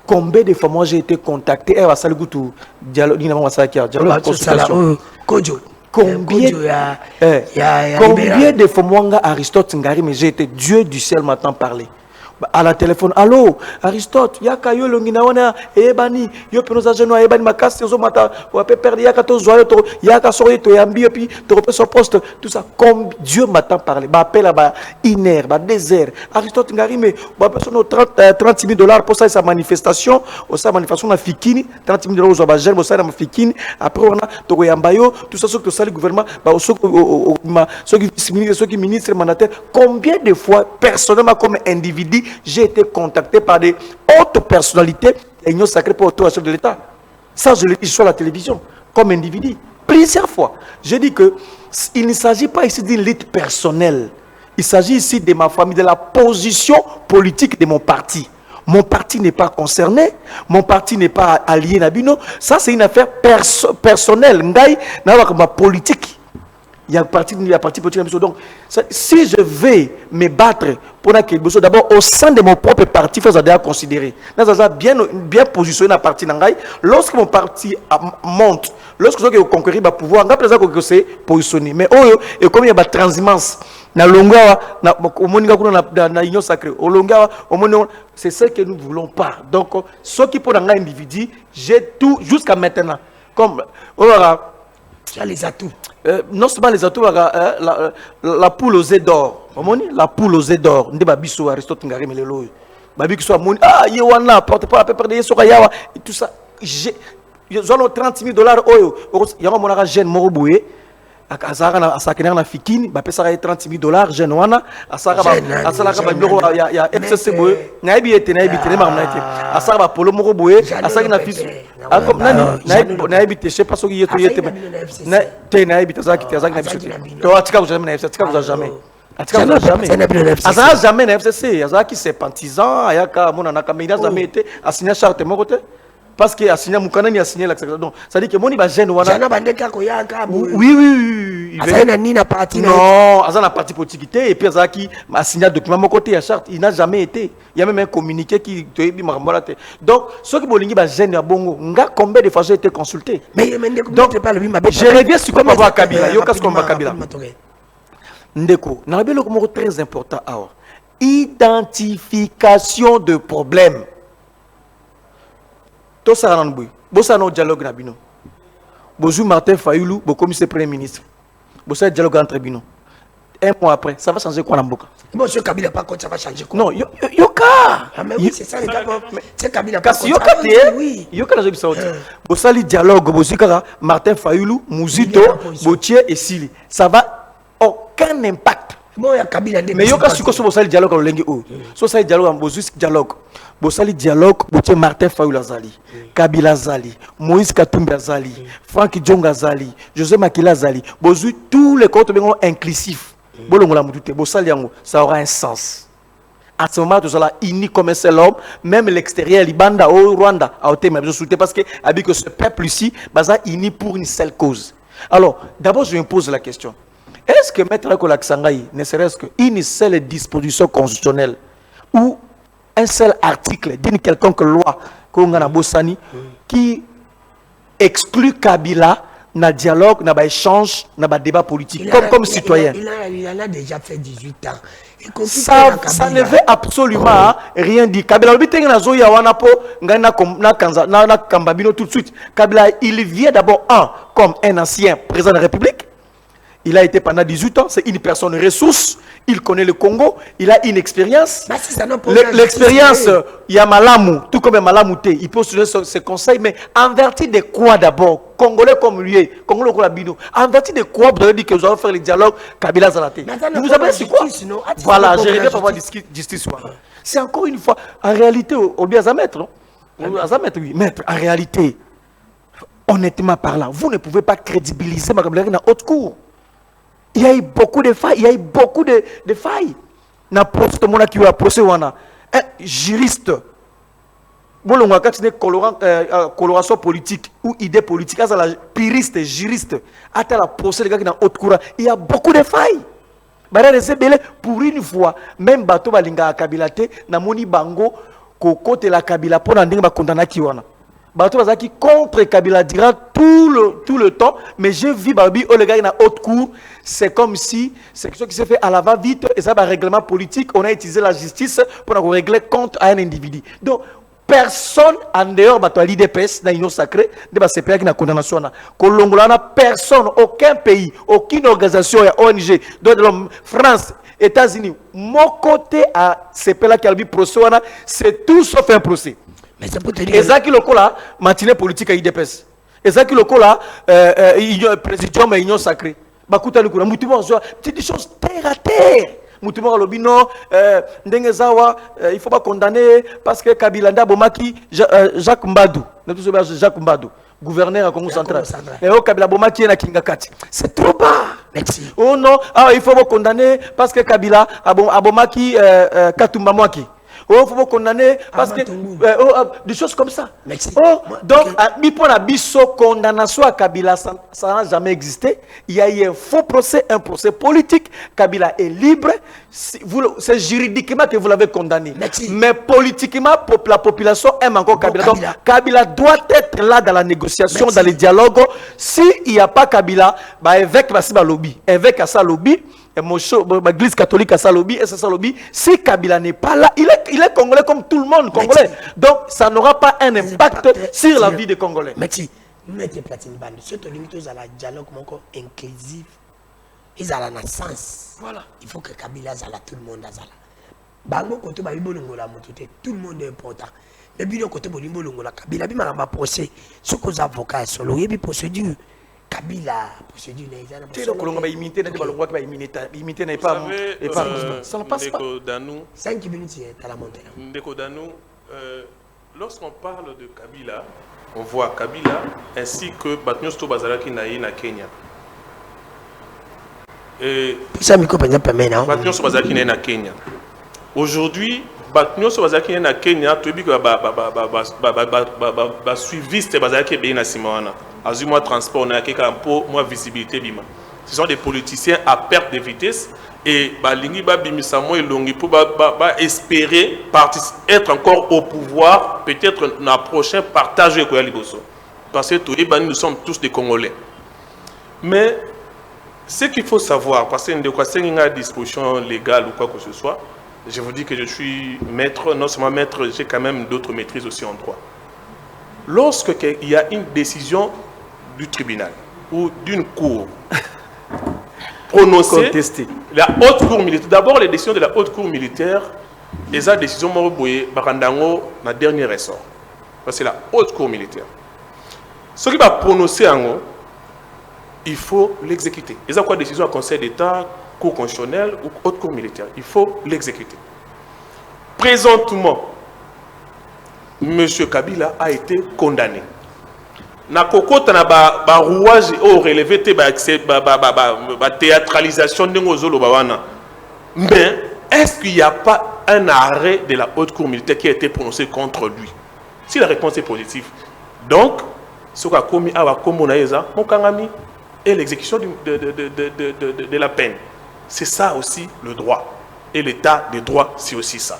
Combien de fois moi j'ai été contacté? Eh, va saluer tout dialogue, ni na ça qui a dialogue consultation. Combien de fois moi Aristote Ngari, mais j'ai été Dieu du ciel m'entend parler. À la téléphone, allô, Aristote, yaka yo longina wana ebani yo penoza jeno ebani makasi zo mata ou peut perdre yaka to zoyo to yaka sori to yambi et puis te repère sur poste tout ça comme Dieu m'attend parler ba appel ba iner ba désert Aristote ngari mais ba personne au 30 000 $ pour ça sa manifestation au sa manifestation na fikini 30 000 $ aux abagel pour ça na fikini après on a to yambayo tout ça ce que ça le gouvernement ba ceux qui ministre mandataire combien de fois personnellement comme individu j'ai été contacté par des hautes personnalités et Union Sacrée pour autour chef de l'État. Ça, je l'ai dit sur la télévision, comme individu. Plusieurs fois. Je dis que il ne s'agit pas ici d'une lutte personnelle. Il s'agit ici de ma famille, de la position politique de mon parti. Mon parti n'est pas concerné. Mon parti n'est pas allié Nabino. Ça, c'est une affaire personnelle. Ngai, ma politique. Il y a parti politique. Donc, si je vais me battre pour que d'abord au sein de mon propre parti, il faut déjà considérer. Bien positionné dans parti Nangai. Lorsque mon parti monte, lorsque je conquérir le pouvoir, on c'est positionné. Mais et comme il y a une transhumance, Union Sacrée, c'est ce que nous ne voulons pas. Donc, ce qui pour un individu, j'ai tout jusqu'à maintenant. Comme tu as les atouts. Non seulement les atouts, la poule aux œufs d'or. La poule aux œufs d'or. Ndé babiso Aristote ngari melelo. Babi qui soit moni. Ah, yewana porte pas la pépère de yesoka yawa et tout ça. J'ai 30 000 $. Oyo. Yama monara jeune moroboué. Azara na asakena na fikini ba pesa 30 000 $. Jeune wana asaka ba asaka ba ndoko ya FCC boy. Naibi ete ma mnaite. Asaka ba polo moroboué. Asaka na fisu. Comme naibi te je sais pas ce qui est yete. Na te naibi tazaki tazaki na biso. To atika jamais na FCC, atika jamais. Atika jamais. Azaka jamais na FCC, azaka qui c'est partisan, ayaka mona na kamina jamais été assigné charte mo côté. Parce que a signé Moukana ni a signé l'acceptation. Donc ça dit que moni ba jeune wana. Oui. Azana ni na parti. Non, azana parti politique et puis azaki a signé document mon côté à charte, il n'a jamais été. Il y a même un communiqué qui te dit makambola te. Donc ceux qui bolingi ba jeune ya bongo, nga combien de fois j'ai été consulté. Mais donc pas le bima. Je reviens sur comment voir Kabila. Yo kas komba Kabila. Ndeko, na belo ko très important alors. Identification de problèmes. Tout ça dans le bruit. Bossa no dialogue na bino. Bozu Martin Fayoulou, bo commissaire premier ministre. Bossa dialogue entre bino. Un mois après, ça va changer quoi dans Mboka? Monsieur Kabila pas contre ça va changer quoi? Non, yoka. Ah mais oui, c'est ça les gars. C'est Kabila pas contre. Yoka oui. Yoka na jobisa oti. Bossa li dialogue bozika Martin Fayoulou, Muzito, Botier et Sili. Ça va aucun impact. Mais yoka suko so bossa li dialogue au lengi o. So ça dialogue en bozus dialogue. Bossali dialogue, Boutier Martin Fayoulou Zali, Kabila Zali, Moïse Katumbi Zali, Franck Djonga Zali, José Makila Zali, Bozu tous les comptes inclusifs. Bolongola Moutouté, Bossali Yango, ça aura un sens. À ce moment, tout cela uni comme un seul homme, même l'extérieur, Libanda au Rwanda, a été même soutenu parce que avec ce peuple ici, baza uni pour une seule cause. Alors, d'abord, je me pose la question. Est-ce que Maître Kolak Sangaï, ne serait-ce qu'une seule disposition constitutionnelle ou un seul article d'une quelconque loi qui exclut Kabila na dialogue, na échange, na débat politique comme citoyen? Il en a déjà fait 18 ans. Ça ne veut absolument rien dire. Kabila tout de suite. Kabila, il vient d'abord comme un ancien président de la République. Il a été pendant 18 ans, c'est une personne ressource, il connaît le Congo, il a une expérience. L'expérience, il y a Malamou, tout comme Malamou, il peut se donner ses conseils, mais en vertu de quoi d'abord? Congolais comme lui, Congolais comme Labino, en vertu de quoi vous avez dit que vous allez faire le dialogue Kabila Zalaté? Vous avez dit quoi? Voilà, je reviens pour voir justice. C'est encore une fois, en réalité, au bien à maître, non? Oui, maître, en réalité, honnêtement parlant, vous ne pouvez pas crédibiliser Mme Larry dans haute cour. Il y a eu beaucoup de failles, Dans procès, tout le monde qui a procès, un juriste, coloration politique ou idée politique, la puriste, juriste, à la procès, les gars qui dans haute cour, il y a beaucoup de failles. Pour une fois, même bateau balinga kabilate, na moni bango, côté la Kabila pour n'en condamner qui wana. Bateau bazaki contre Kabila durant tout le temps, mais je vis babi oh les gars na haute cour, c'est comme si c'est quelque chose qui s'est fait à la va-vite et ça va règlement politique, on a utilisé la justice pour régler compte à un individu. Donc personne en dehors de l'IDPS dans l'Union sacrée de la CPA qui n'a condamnation. Kolongolana, personne, aucun pays, aucune organisation, ONG, France, États-Unis, mon côté à CPA qui a le procès, c'est tout sauf un procès. Mais c'est pour te dire. Et ça qui le cola, matinée politique à l'IDPS. Et ça qui le cola, président de l'Union sacrée. Bakuta le cola, c'est des choses terre à terre. Moutouma Lobino, Ndengezawa, il ne faut pas condamner parce que Kabila Bomaki, Jacques Mbadou, Jacques Mbadou, gouverneur à Congo central. Et au Kabila Bomaki est à Kingakati. C'est trop bas. Merci. Oh non, il faut pas condamner parce que Kabila Bomaki Katumba Mwaki. Oh, il faut condamner parce que des choses comme ça. Merci. Oh, donc, pour la biso condamnation à Kabila, ça n'a jamais existé. Il y a eu un faux procès, un procès politique. Kabila est libre. C'est juridiquement que vous l'avez condamné. Merci. Mais politiquement, la population aime encore Kabila. Donc, Kabila doit être là dans la négociation, dans les dialogues. S'il n'y a pas Kabila, évêque va se lobby. Évêque à sa lobby. L'église catholique à sa lobby, et sa lobby. Si Kabila n'est pas là, il est congolais comme tout le monde congolais. Donc ça n'aura pas un impact sur la vie des Congolais. Merci. Mettez platine bande. Surtout limite à la dialogue inclusif. Ils ont la sens. Voilà. Il faut que Kabila zala tout le monde azala. Bango côté babibo longola mototé, tout le monde est important. Mais bien côté bolimbo longola Kabila bima ma procès. Ce que les avocats solo yebi procédure. Kabila procédure naïza. Tu sais donc on va imiter n'était pas le roi qui va imiter n'est pas ça ne passe pas. 5 minutes c'est à la montée. Ndeko Danou, lorsqu'on parle de Kabila, on voit Kabila ainsi que Batnyosto Bazalaki Naï na Kenya. Ça micro peut permettre non. Batnyosto Bazalaki Naï na Kenya. Aujourd'hui, Batnyosto Bazalaki Naï na Kenya, tu dis que suiviste Bazalaki Naï na Simona. Azuma transport na keka mpo moi visibilité bima. Ce sont des politiciens à perte de vitesse et balingi ba bimisa mo elongi pour espérer être encore au pouvoir peut-être dans le prochain partage de la liboso. Parce que nous sommes tous des Congolais. Mais ce qu'il faut savoir, parce que nous avons une disposition légale ou quoi que ce soit, je vous dis que je suis maître, non seulement maître, j'ai quand même d'autres maîtrises aussi en droit. Lorsqu'il y a une décision du tribunal ou d'une cour prononcée, la haute cour militaire, d'abord les décisions de la haute cour militaire, et ça décision Moroboye, Barandango, na dernier ressort. C'est la haute cour militaire. Ce qui va prononcer en haut, il faut l'exécuter. Et ça quoi décision à conseil d'État, cour constitutionnelle ou haute cour militaire, il faut l'exécuter. Présentement, M. Kabila a été condamné. Na kokota na ba rouage au relevé te ba théâtralisation de ngozolo bawana. Mais est-ce qu'il n'y a pas un arrêt de la haute cour militaire qui a été prononcé contre lui? Si la réponse est positive, donc ce qu'a commis à Wakombonaïza, Mokangami et l'exécution de la peine. C'est ça aussi le droit. Et l'état des droits, c'est aussi ça.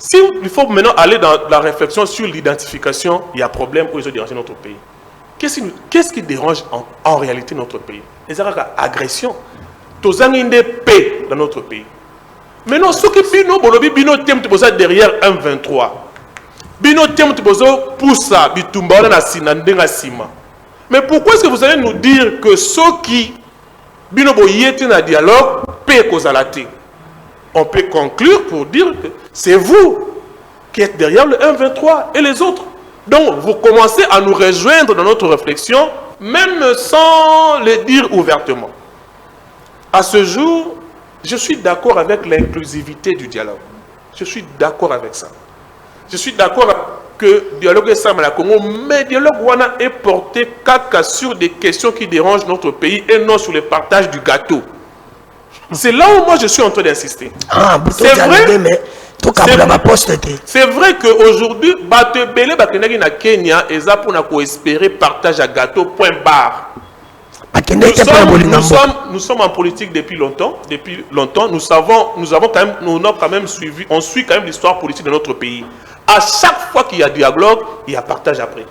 Si il faut maintenant aller dans la réflexion sur l'identification, il y a problème où ils ont dérangé notre pays. Qu'est-ce qui dérange en réalité notre pays? Les agressions. Tous en une paix dans notre pays. Maintenant, ce qui bino bolobi bino tem tiboza derrière M23. Bino tem tibozo poussa bitumba na sinandenga sima. Mais pourquoi est-ce que vous allez nous dire que ceux qui bino boyete na dialogue paix kozalate? On peut conclure pour dire que c'est vous qui êtes derrière le 1-23 et les autres. Donc, vous commencez à nous rejoindre dans notre réflexion, même sans le dire ouvertement. À ce jour, je suis d'accord avec l'inclusivité du dialogue. Je suis d'accord avec ça. Je suis d'accord que le dialogue est ça, la Congo, mais le dialogue Wana est porté caca sur des questions qui dérangent notre pays et non sur le partage du gâteau. C'est là où moi je suis en train d'insister. C'est vrai. C'est vrai qu'aujourd'hui, Batebele Bakenagi na Kenya est là pour espérer partage à gâteau, point barre. Nous sommes en politique depuis longtemps. Nous avons quand même suivi, on suit quand même l'histoire politique de notre pays. À chaque fois qu'il y a dialogue, il y a partage après.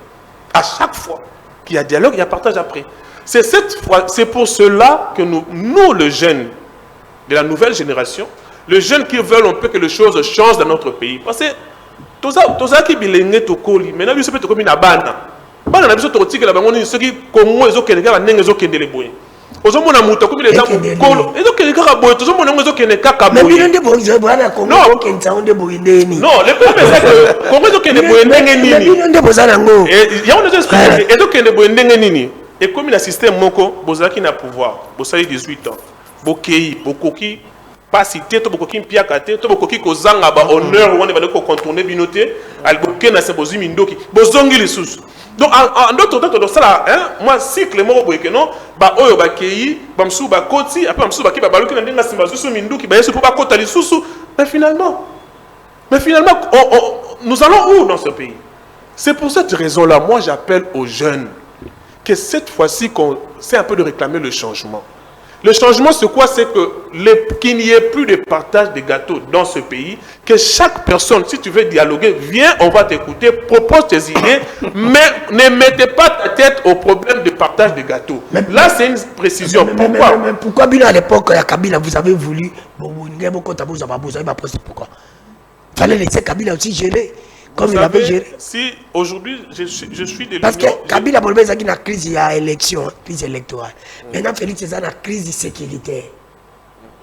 À chaque fois qu'il y a dialogue, il y a partage après. C'est pour cela que nous, les jeunes de la nouvelle génération, les jeunes qui veulent un peu que les choses changent dans notre pays. Parce que tout ça qui est tokoli, maintenant nous sommes comme une bande. Bande na biso tokoti que la bango ni ceux qui Congo ezokende kaka ndenge ezokende le boye. Ozomona muta comme les gens kolo ezokende kaka boye, tozomona ngo ezokende kaka boye. Mais ndenge bonzo bana Congo okenda onde boye ndeni. Non, le problème c'est que Congo ezokende boye ndenge nini. Mais ndenge bozana ngo. Et ya on nous explique ezokende boye ndenge nini. Et comme le système moko bozaki na pouvoir, bosali 18 ans. Bokei, bokoki pas cité to bokoki mpiaka te to bokoki kozanga ba honneur wana ba ko contourner binoté alboke na sebozi mindoki bozongi lisusu. Donc en d'autres temps ça hein moi cycle moko boye que non ba oyo ba kei ba msu ba koti après msu ba ki ba baluki na ndinga simba susu mindoki ba yesu pour ba kota lisusu mais finalement nous allons où dans ce pays? C'est pour cette raison là moi j'appelle aux jeunes que cette fois-ci c'est un peu de réclamer le changement. Le changement, c'est quoi? C'est qu'il n'y ait plus de partage de gâteaux dans ce pays. Que chaque personne, si tu veux dialoguer, viens, on va t'écouter, propose tes idées, mais ne mettez pas ta tête au problème de partage de gâteaux. Là, c'est une précision. Pourquoi? Mais pourquoi, bien à l'époque, à Kabila, vous avez voulu, pourquoi? Il fallait laisser Kabila aussi gérer. Comme il avait géré. Si aujourd'hui je suis de parce que Kabila Bolbe a une crise, il y a élection, crise électorale. Maintenant Félix est une crise sécuritaire.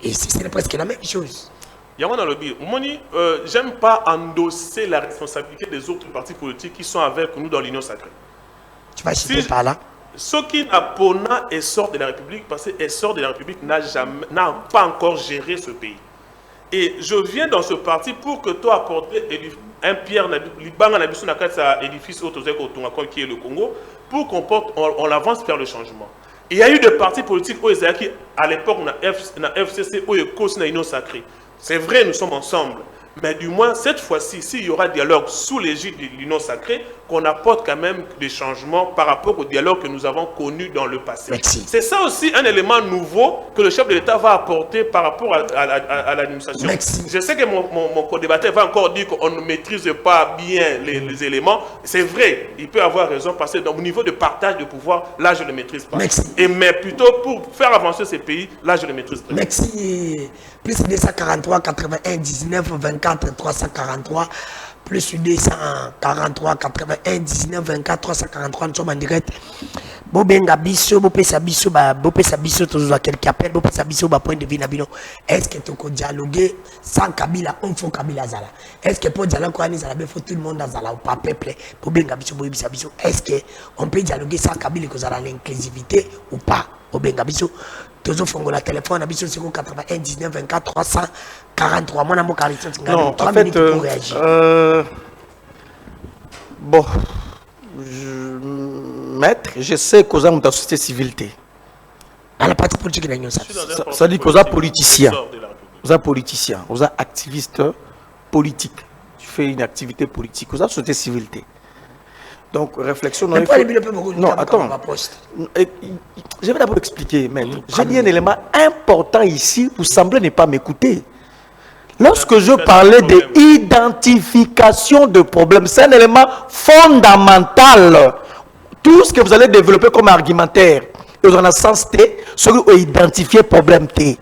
Et c'est presque la même chose. Yamana Lobi, j'aime pas endosser la responsabilité des autres partis politiques qui sont avec nous dans l'Union sacrée. Tu vas citer par là. Ce qui n'a pas essor de la République, parce que essor de la République n'a pas encore géré ce pays. Et je viens dans ce parti pour que toi apportes un pierre, édifice qui est le Congo, pour qu'on avance vers le changement. Il y a eu des partis politiques qui, à l'époque, na FCC, où il y a une sacrée. C'est vrai, nous sommes ensemble. Mais du moins, cette fois-ci, s'il y aura dialogue sous l'égide de l'Union sacrée, qu'on apporte quand même des changements par rapport au dialogue que nous avons connu dans le passé. C'est ça aussi un élément nouveau que le chef de l'État va apporter par rapport à l'administration. Je sais que mon co-débatteur va encore dire qu'on ne maîtrise pas bien les éléments. C'est vrai, il peut avoir raison parce que au niveau de partage de pouvoir, là je ne le maîtrise pas. Mais plutôt pour faire avancer ces pays, là je le maîtrise très bien. Merci. Plus 243, 81, 19, 24, 343. Plus 243, 81, 19, 24, 343. Nous sommes en direct. Bobenga biso, bopesa biso, toujours quelqu'un appelle, bopesa biso, point de vue nabino. Est-ce que tu peux dialoguer sans Kabila, on faut Kabila Zala? Est-ce que pour dialoguer, il faut tout le monde dans Zala ou pas peuple? Bobenga biso, bopesa biso. Est-ce qu'on peut dialoguer sans Kabila, que Zala l'inclusivité ou pas? Bobenga biso. Toujours fongo la téléphone, biso 81 19 24 343. Mon amour Carlton, non, en fait, pour réagir. Bon, maître, je sais qu'aux hommes de la société civile, dans la partie politique, ça dit qu'aux politiciens, aux politiciens, aux activistes politiques, tu fais une activité politique, aux société civile. Donc, réflexion... Non, attends. Je vais d'abord expliquer, maître. J'ai dit un élément important ici, vous semblez ne pas m'écouter. Lorsque je parlais d'identification de problèmes, c'est un élément fondamental. Tout ce que vous allez développer comme argumentaire, dans un sens T, ce que vous identifiez problème T.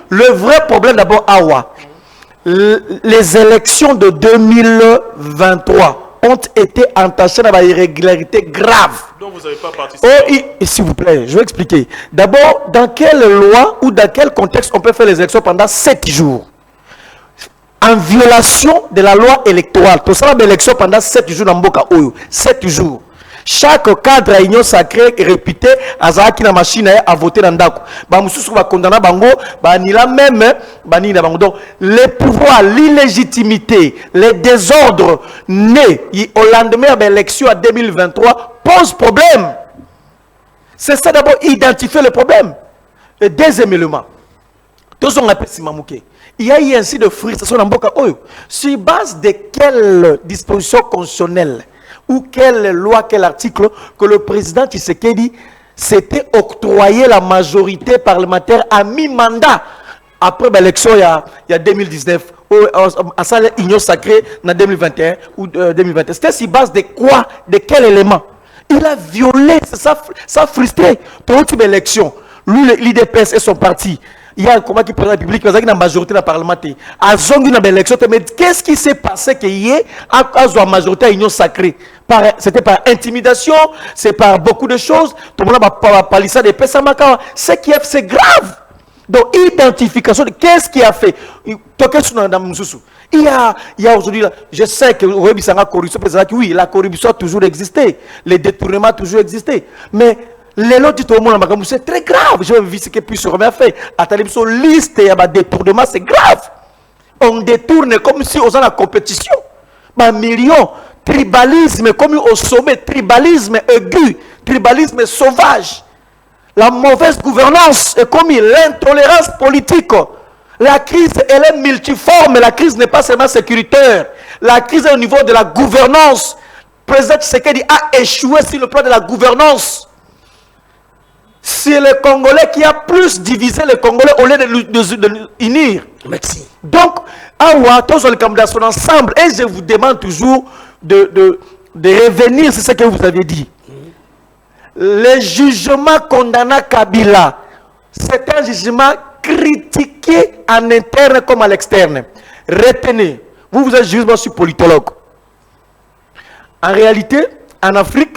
Le vrai problème d'abord, Awa. Les élections de 2023 ont été entachées dans des irrégularités graves. Donc vous n'avez pas participé. S'il vous plaît, je vais expliquer. D'abord, dans quelle loi ou dans quel contexte on peut faire les élections pendant 7 jours? En violation de la loi électorale. Tout ça, l'élection pendant 7 jours dans Mboka Oyo. 7 jours. Chaque cadre à union sacrée est réputé azaki na machine à voter dans ndako. Ba mususu ba condamna bango, ba ni la même, ba ni na bango. Donc les pouvoirs, l'illégitimité, les désordres nés au lendemain de l'élection en 2023 posent problème. C'est ça d'abord, identifier le problème. Et deuxième élément, il y a eu ainsi de frustration dans Mboka Oyo. Sur base de quelle disposition constitutionnelle ou quelle loi, quel article que le président Tshisekedi s'était octroyé la majorité parlementaire à mi-mandat après l'élection il y a 2019 à sa union sacrée en 2021 ou 2021. C'était sur base de quoi, de quel élément? Il a violé, ça frustré. Pour l'ultime élection, lui, l'IDPS et son parti, il y a un combat qui prend la République, il y a une majorité dans le Parlement. À Zongi, dans l'élection, mais qu'est-ce qui s'est passé qu'il y ait une majorité à l'union sacrée? C'était par intimidation, c'est par beaucoup de choses. Tout le monde a parlé ça des Pessamaka. C'est grave. Donc, identification, qu'est-ce qui a fait? Il y a aujourd'hui, je sais que oui, la corruption a toujours existé, les détournements ont toujours existé, mais les lots du monde, c'est très grave. Je veux voir ce qui puisse se remettre à faire. À ta liste, il y a des détournements, c'est grave. On détourne comme si on était en la compétition. Millions, tribalisme, comme au sommet, tribalisme aigu, tribalisme sauvage. La mauvaise gouvernance est comme l'intolérance politique. La crise, elle est multiforme. La crise n'est pas seulement sécuritaire. La crise est au niveau de la gouvernance. Le président Tshisekedi a échoué sur le plan de la gouvernance. C'est le Congolais qui a plus divisé les Congolais au lieu de unir. Merci. Donc, tous les candidats sont ensemble. Et je vous demande toujours de revenir sur ce que vous avez dit. Le jugement condamnant Kabila, c'est un jugement critiqué en interne comme à l'externe. Retenez, vous êtes jugement sur politologue. En réalité, en Afrique,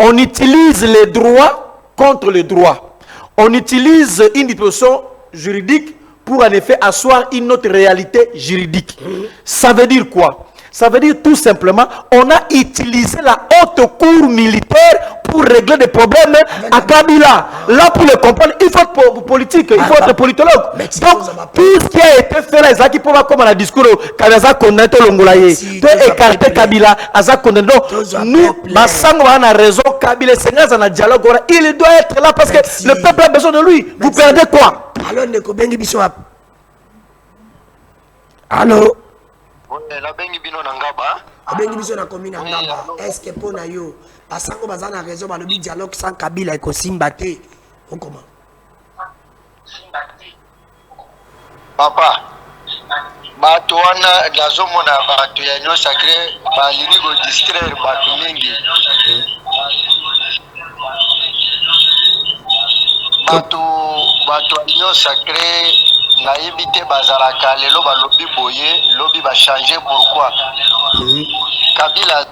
on utilise les droits contre les droits. On utilise une disposition juridique pour en effet asseoir une autre réalité juridique. Ça veut dire quoi? Ça veut dire tout simplement, on a utilisé la haute cour militaire pour régler des problèmes à Kabila. Là, pour le comprendre, il faut être politique, il faut être politologue. Donc, tout ce qui a été fait là, c'est qui peut voir comme dans le discours Kabila condamné l'Ongolaye. Tu as écarté Kabila, Aza condamné. Nous, Bassango a raison, Kabila, c'est un dialogue. Il doit être là parce que le peuple a besoin de lui. Vous perdez quoi? Alors, Nekobengi Biswap. Allô? La bengi bino na ngaba. Abengi biso na commune ngaba. Est-ce que pour na yo, basango bazana raison ba lobi dialogue sans Kabila eko simbate. On comment? Papa. Bato wana lazomona bato ya nyo sacré ba lini go distraire bato mingi. Bato nyo sacré na éviter bazalaka lelo balobi boye lobi ba changer pourquoi Kabila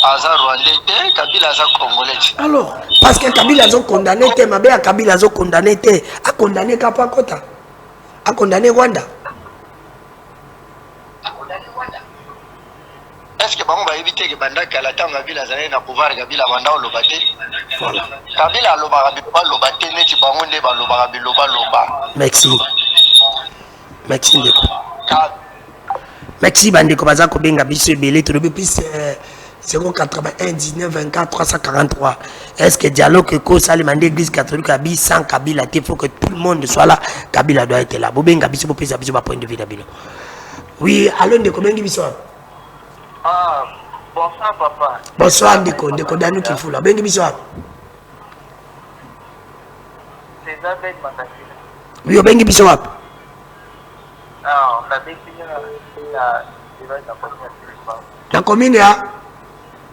aza rwandais te, Kabila aza congolais. Alors parce que Kabila azo condamné te, mabe ya Kabila azo condamné te, a condamné Kapa Kota, a condamné Rwanda. Est-ce que bango ba éviter que banda kala tanga Kabila azali na pouvoir Kabila banda olobate? Voilà. Kabila alobaka biloba lobate neti bango nde balobaka biloba loba. Merci. Merci ndeko. Merci bandeko baza ko benga biso ebele to lobi plus 081 19 24 343. Est-ce que dialogue que ça les mandé église catholique abi sans Kabila, il faut que tout le monde soit là, Kabila doit être là. Bo benga biso bo pesa biso ba point de vue d'abino. Oui, allô ndeko bengi biso. Ah, bonsoir papa. Bonsoir ndeko danu ki fula. Bengi biso. C'est ça ben makasina. Oui, bengi biso wap. Ah, on a bengi la commune ya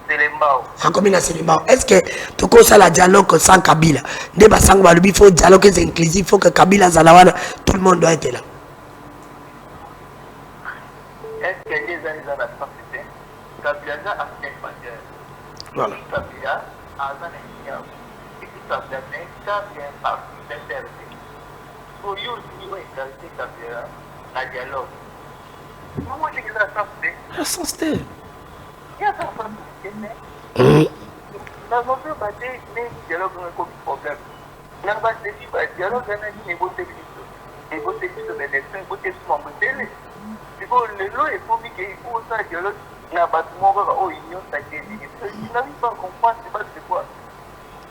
Selembao. La commune ya Selembao. Est-ce que tu connais la dialogue sans Kabila? Des basango balubi faut dialogue inclusif, faut que Kabila zalawana, tout le monde doit être là. Est-ce que les années à la santé, Kabila a un facteur. Voilà. Kabila a un équilibre. Et tout ça bien par l'intérêt. Pour you, tu dois intéressé Kabila la dialogue. Comment est-ce que la santé? La santé. Il y a ça santé.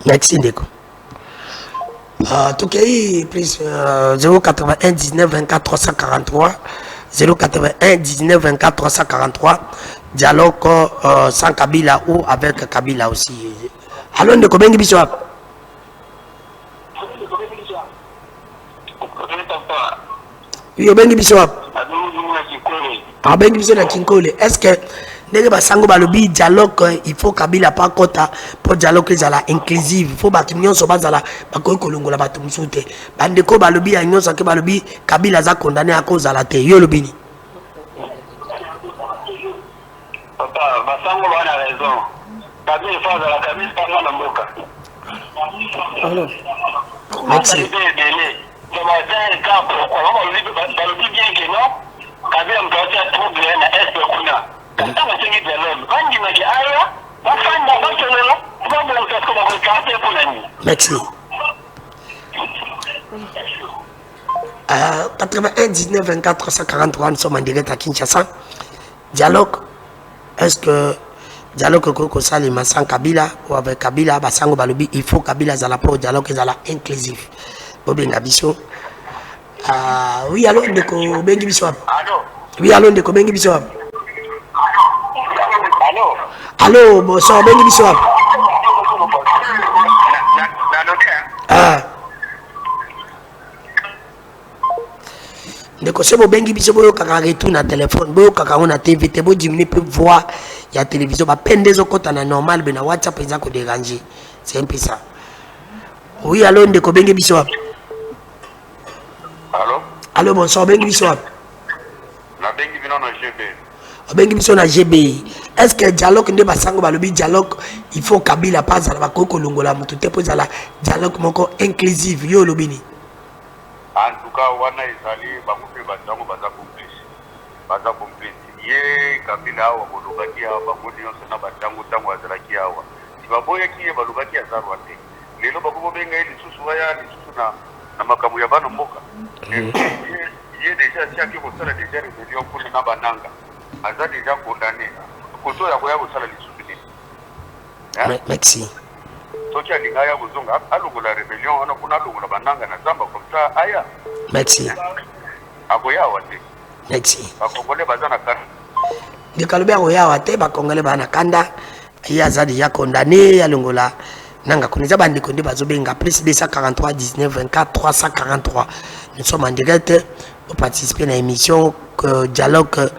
Merci Ndeko. Tout cas, plus 081 19 24 343 081 19 24 343 dialogue sans Kabila ou avec Kabila aussi. Allô Ndeko bengi biso hapa. Oui, bengi biso hapa. Bengi biso na Kinkole. Est-ce que ndenge basango balobi dialogue il faut Kabila pas kota pour dialogue ezala inclusive, il faut batu nyonso bazala bakoki kolongola batu musute. Bandeko balobi ya nyonso ke balobi Kabila za condamné à cause la te yo lobini. Papa, basango bana raison. Kabila fa la Kabila pas na mboka. Alors. Merci. Merci. 81 19 24 343, nous sommes en direct à Kinshasa. Dialogue. Est-ce que dialogue que ça les sans Kabila ou avec Kabila basango balobi il faut Kabila za la pro dialogue za la inclusif. Bobenga biso. Oui allô ndeko bengi biso. Allô. Oui allô ndeko bengi biso. Allô. Allô bonsoir bengi biso. Ndeko sebo bengi biso boyo kaka retour na téléphone boyo kaka on a TV te bo diminuer peu voix ya télévision ba pendezo kota na normal be na WhatsApp eza ko déranger. C'est un peu ça. Oui allô ndeko bengi biso. Allô. Allô bonsoir bengi biso. La bengi bino na GB. Bengi biso na GB. Est-ce que dialogue nde basango balobi dialogue il faut Kabila pas ala bakoko longola mutu te poza la dialogue moko inclusive yo lobini. En tout cas wana ezali bamupe batango baza complice. Ye Kabila wa bolobaki awa bamoni yonso na batango tango azalaki awa. Tibaboyaki ye balobaki azarwa te. Lelo bakobo benga ye lisusu waya lisusu na makambo ya bana mboka. Ye deja siaki kosala deja rébellion kuna na bananga. Aza deja condamné. Koto ya koya kosala lisusu nini. Merci. Soki alinga ya kozonga alongola rébellion wana kuna alongola bananga na zamba comme ça aya. Merci. Akoya wate. Merci. Bakongole baza na kanda. Ndikalobi akoya wate bakongole bana kanda. Ya zadi ya condamné alongola nanga kuniza bandiko ndi bazobenga plus 243 19 24 343. Nous sommes en direct pour participer à l'émission dialogue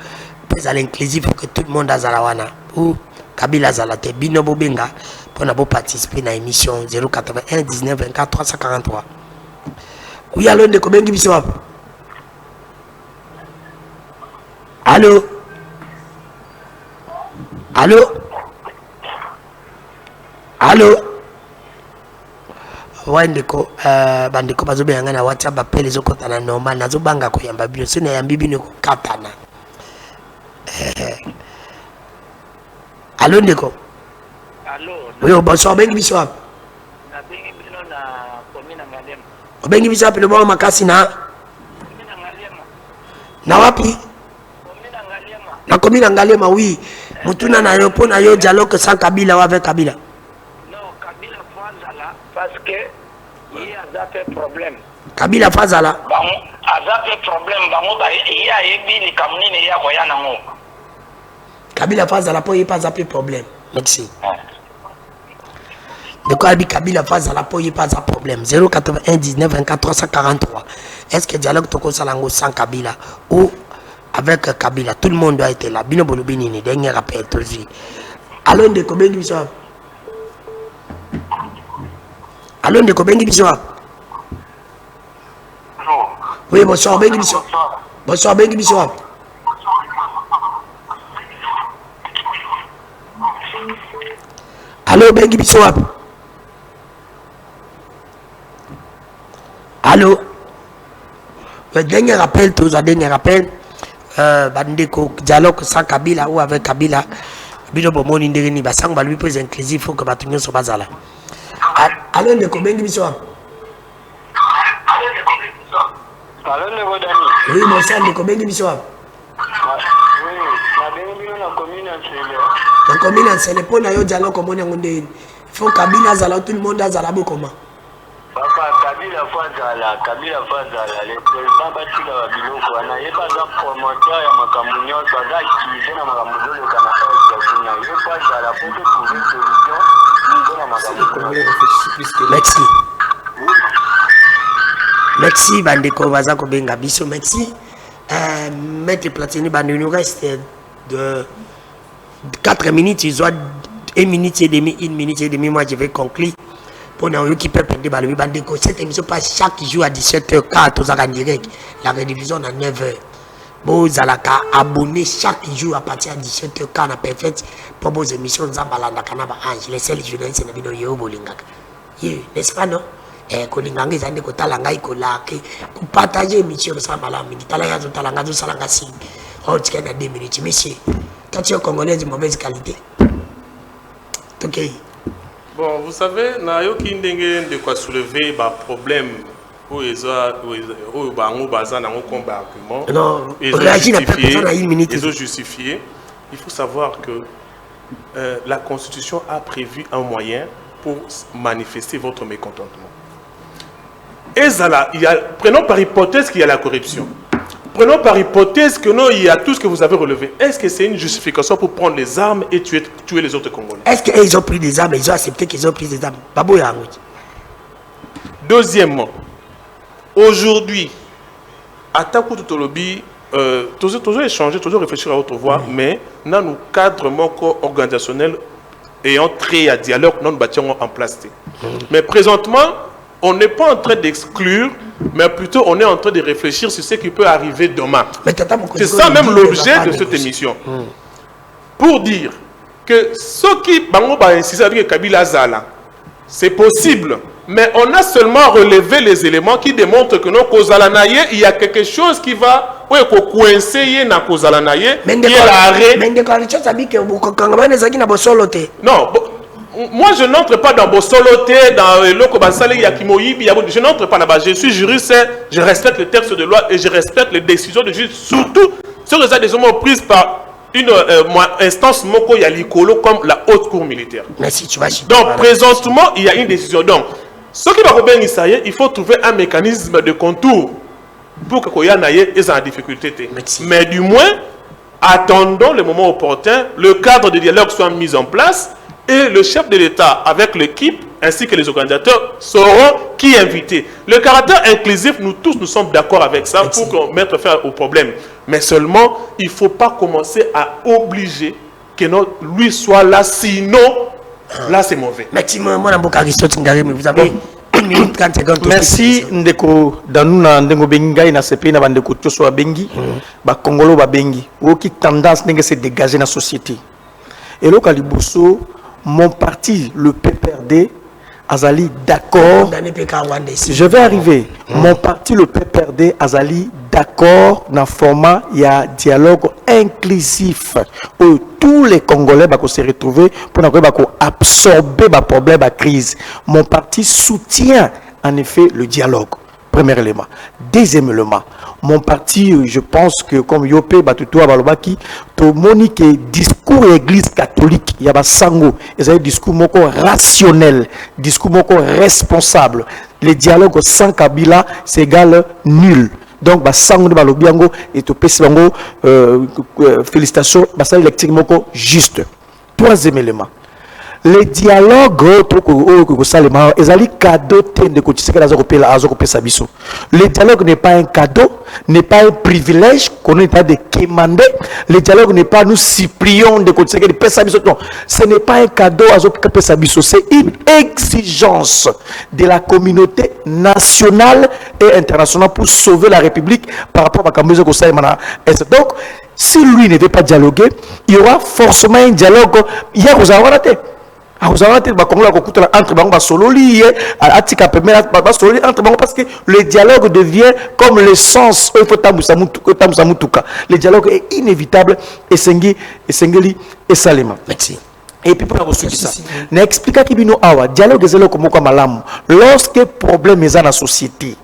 à l'inclusif pour que tout le monde a zalawana ou Kabila zalate bino bobenga pour participer à l'émission 081 19 24 343. Oui allô ndeko bengi biso wapi? Allô? Allô? Allô? Ouais ndeko bandeko bazobenga na WhatsApp bapele zokota na normal nazobanga koyamba bino sina yambi bino kokatana. Allô ndeko? Allô. Oui bonsoir bengi biso wapi? Na bengi bino na komina Ngalema. Bengi biso wapi lobo makasi na? Komina Ngalema. Na wapi? Komina Ngalema. Na komina Ngalema oui. Mutuna na yo pona yo dialogue sans Kabila ou avec Kabila? Non, Kabila fazala parce que il y a des problèmes. Kabila fazala. Bon, azape problème bango ba il y a ebi ni kamnine ya koya nango. Kabila fazala po pas zapper problème. Merci. De quoi Kabila fazala po pas un problème. 081 19 24 343. Est-ce que dialogue toko salango sans Kabila ou avec Kabila? Tout le monde doit être là. Bino bolobini ni dernier rappel toujours. Allô ndeko bengi biso. Allô ndeko bengi biso. Oui, bonsoir, bengi biso. Bonsoir, bengi biso. Allô, bengi biso. Allô. Le dernier rappel, tous les derniers rappels, bandeko dialogue sans Kabila ou avec Kabila. bino bomoni ndenge ni basango balubi po inclusif faut que bato nyonso bazala alo ndeko bengi biso wapi alo ndeko Dani oui bonsoir ndeko bengi biso wapi na commune ya Nsele mpo na yo dialogue omoni yango nde nini faut Kabila azala tout le monde azala bokoma papa Kabila fazala le président batila wa biloko wana ye baza promoteur ya makambo nyonso aza activité na makambo zoleka na kuna ye fazala po te trouver solution na makambo merci bandeko baza kobenga biso merci Maître Platini il nous reste de 4 minutes, ils ont 1 minute et demie, 1 minute et demie, moi je vais conclure. Pour nous qui peuvent prendre le bandeko, cette émission passe chaque jour à 17h04 en direct, la rediffusion à 9h. Vous allez abonner chaque jour à partir de 17h04 à Perfect pour vos émissions Zambalanda Kanaba Ange, les seuls journalistes qui sont venus au Bolingaka. N'est-ce pas non? Kolinganga ezande kotalanga ikolake partager émission ça malami talanga zo talanga zo salanga si on tient à 2 minutes monsieur quand tu es congolais de mauvaise qualité OK bon vous savez na yo ki ndenge de quoi soulever ba problème où bango baza na combat argument non réagir la personne à 1 minute ils ont justifié il faut savoir que la constitution a prévu un moyen pour manifester votre mécontentement. Et ça, prenons par hypothèse qu'il y a la corruption. Prenons par hypothèse que non, il y a tout ce que vous avez relevé. Est-ce que c'est une justification pour prendre les armes et tuer les autres Congolais? Est-ce qu'ils ont pris des armes? Ils ont accepté qu'ils ont pris des armes? Deuxièmement, aujourd'hui, à Takou Tolobi, toujours échanger, toujours réfléchir à votre voix, mais dans nos cadres organisationnels ayant créé un dialogue, nous bâtissons en place. Mais présentement, on n'est pas en train d'exclure, mais plutôt on est en train de réfléchir sur ce qui peut arriver demain. C'est ça même l'objet de cette émission. Pour dire que ceux qui insistent avec Kabila Zala, c'est possible, mais on a seulement relevé les éléments qui démontrent que non, Kozalanaye, il y a quelque chose qui va coincer na Kozalanaye, qui est l'arrêt. Non. Moi, je n'entre pas dans Bossoloté, dans Lokobasale, Yakimoyibi, je n'entre pas là-bas. Je suis juriste, je respecte le texte de loi et je respecte les décisions de justice, surtout sur les décisions prises par une instance Moko Yalikolo comme la haute cour militaire. Merci, tu vas. Donc, présentement, il y a une décision. Donc, ce qui va bien Isaïe, il faut trouver un mécanisme de contour pour que Koyanaye est en difficulté. Mais du moins, attendons le moment opportun, le cadre de dialogue soit mis en place. Et le chef de l'État, avec l'équipe, ainsi que les organisateurs, sauront qui inviter. Le caractère inclusif, nous tous, nous sommes d'accord avec ça pour mettre fin au problème. Mais seulement, il ne faut pas commencer à obliger que lui soit là, sinon, là c'est mauvais. Merci, vous avez 1 minute 30 secondes. Merci, Ndeko Danuna, Ndengo Benga, na CP, na Bandeko Tioso Bengi, ba Congolo ba Bengi. Qui tendance n'est se dégager dans la société. Et là, Kaliboso, mon parti, le PPRD, Azali, d'accord. Je vais arriver. Mon parti, le PPRD, Azali, d'accord dans le format, il y a dialogue inclusif où tous les Congolais vont se retrouver pour absorber le problème, la crise. Mon parti soutient en effet le dialogue. Premier élément. Deuxième élément, mon parti, je pense que comme Yopé, Batutua, Balobaki, tout monique discours église catholique, il y a un sango, il y a un discours moko rationnel, discours moko responsable. Le dialogue sans Kabila, c'est égal nul. Donc, bah, sango de Balobiango et tout Pessango, félicitations, bah, ça électrique moko juste. Troisième élément. Les dialogues, le dialogue n'est pas un cadeau, n'est pas un privilège qu'on est de demander. Le dialogue n'est pas nous supplions de non, ce n'est pas un cadeau à c'est une exigence de la communauté nationale et internationale pour sauver la République par rapport à Kamuzo Kosaïmana. Donc, si lui ne veut pas dialoguer, il y aura forcément un dialogue. Il y a Vous avez entre parce que le dialogue devient comme l'essence. Le dialogue est inévitable et Sengeli et Salema. Merci. Et puis pour ça, n'explique qu'il y a un dialogue comme malam. Lorsque problème est dans la société,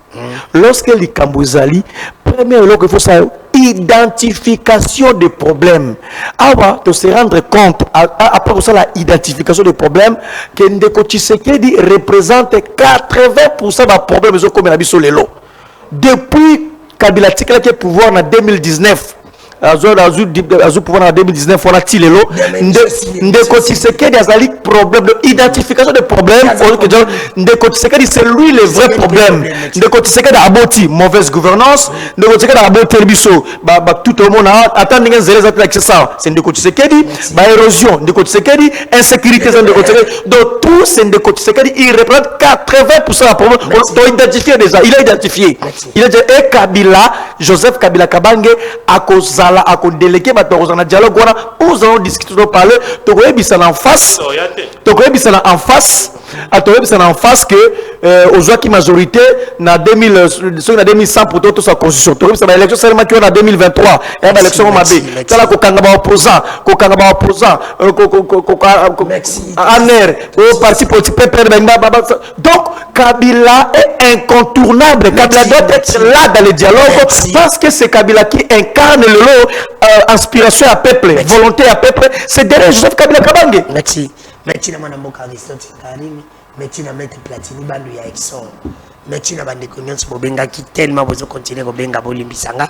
lorsque les Cambozali, premier il faut ça identification des problèmes. Awa de se rendre compte après ça la identification des problèmes que Ndeko Tshisekedi représente 80% des problèmes comme on a vu sur les lots. Depuis Kabila Tikala qui est pouvoir en 2019. Azou pouvoir en 2019 on a tiré l'eau Ndeko Tshisekedi a un problème d'identification des problèmes. Ndeko Tshisekedi c'est lui le vrai problème. Ndeko Tshisekedi a abouti mauvaise gouvernance. Ndeko Tshisekedi a abouti biso tout le monde attend que c'est Ndeko Tshisekedi érosion Ndeko Tshisekedi insécurité Ndeko Tshisekedi. Donc tout c'est Ndeko Tshisekedi, il représente 80% des problèmes. On doit identifier déjà, il a identifié. Il a dit et Kabila, Joseph Kabila Kabange à cause à déléguer un dialogue où allons discuter de parler en face en face que aux gens qui majorité na 2100 pour toute sa constitution ça va élection seulement qui en 2023 et élection mabé ça ko kanga opposant aner au parti politique donc Kabila est incontournable. Kabila doit être là dans le dialogue parce que c'est Kabila qui incarne le lot inspiration à peuple, volonté à peuple. C'est derrière Joseph Kabila Kabange. Merci. Merci na mwana mboka Aristote Karim. Merci na maître Platini bandu ya Exor. Merci na bande connaissance bobenga qui tellement besoin continuer bobenga bolimbisanga.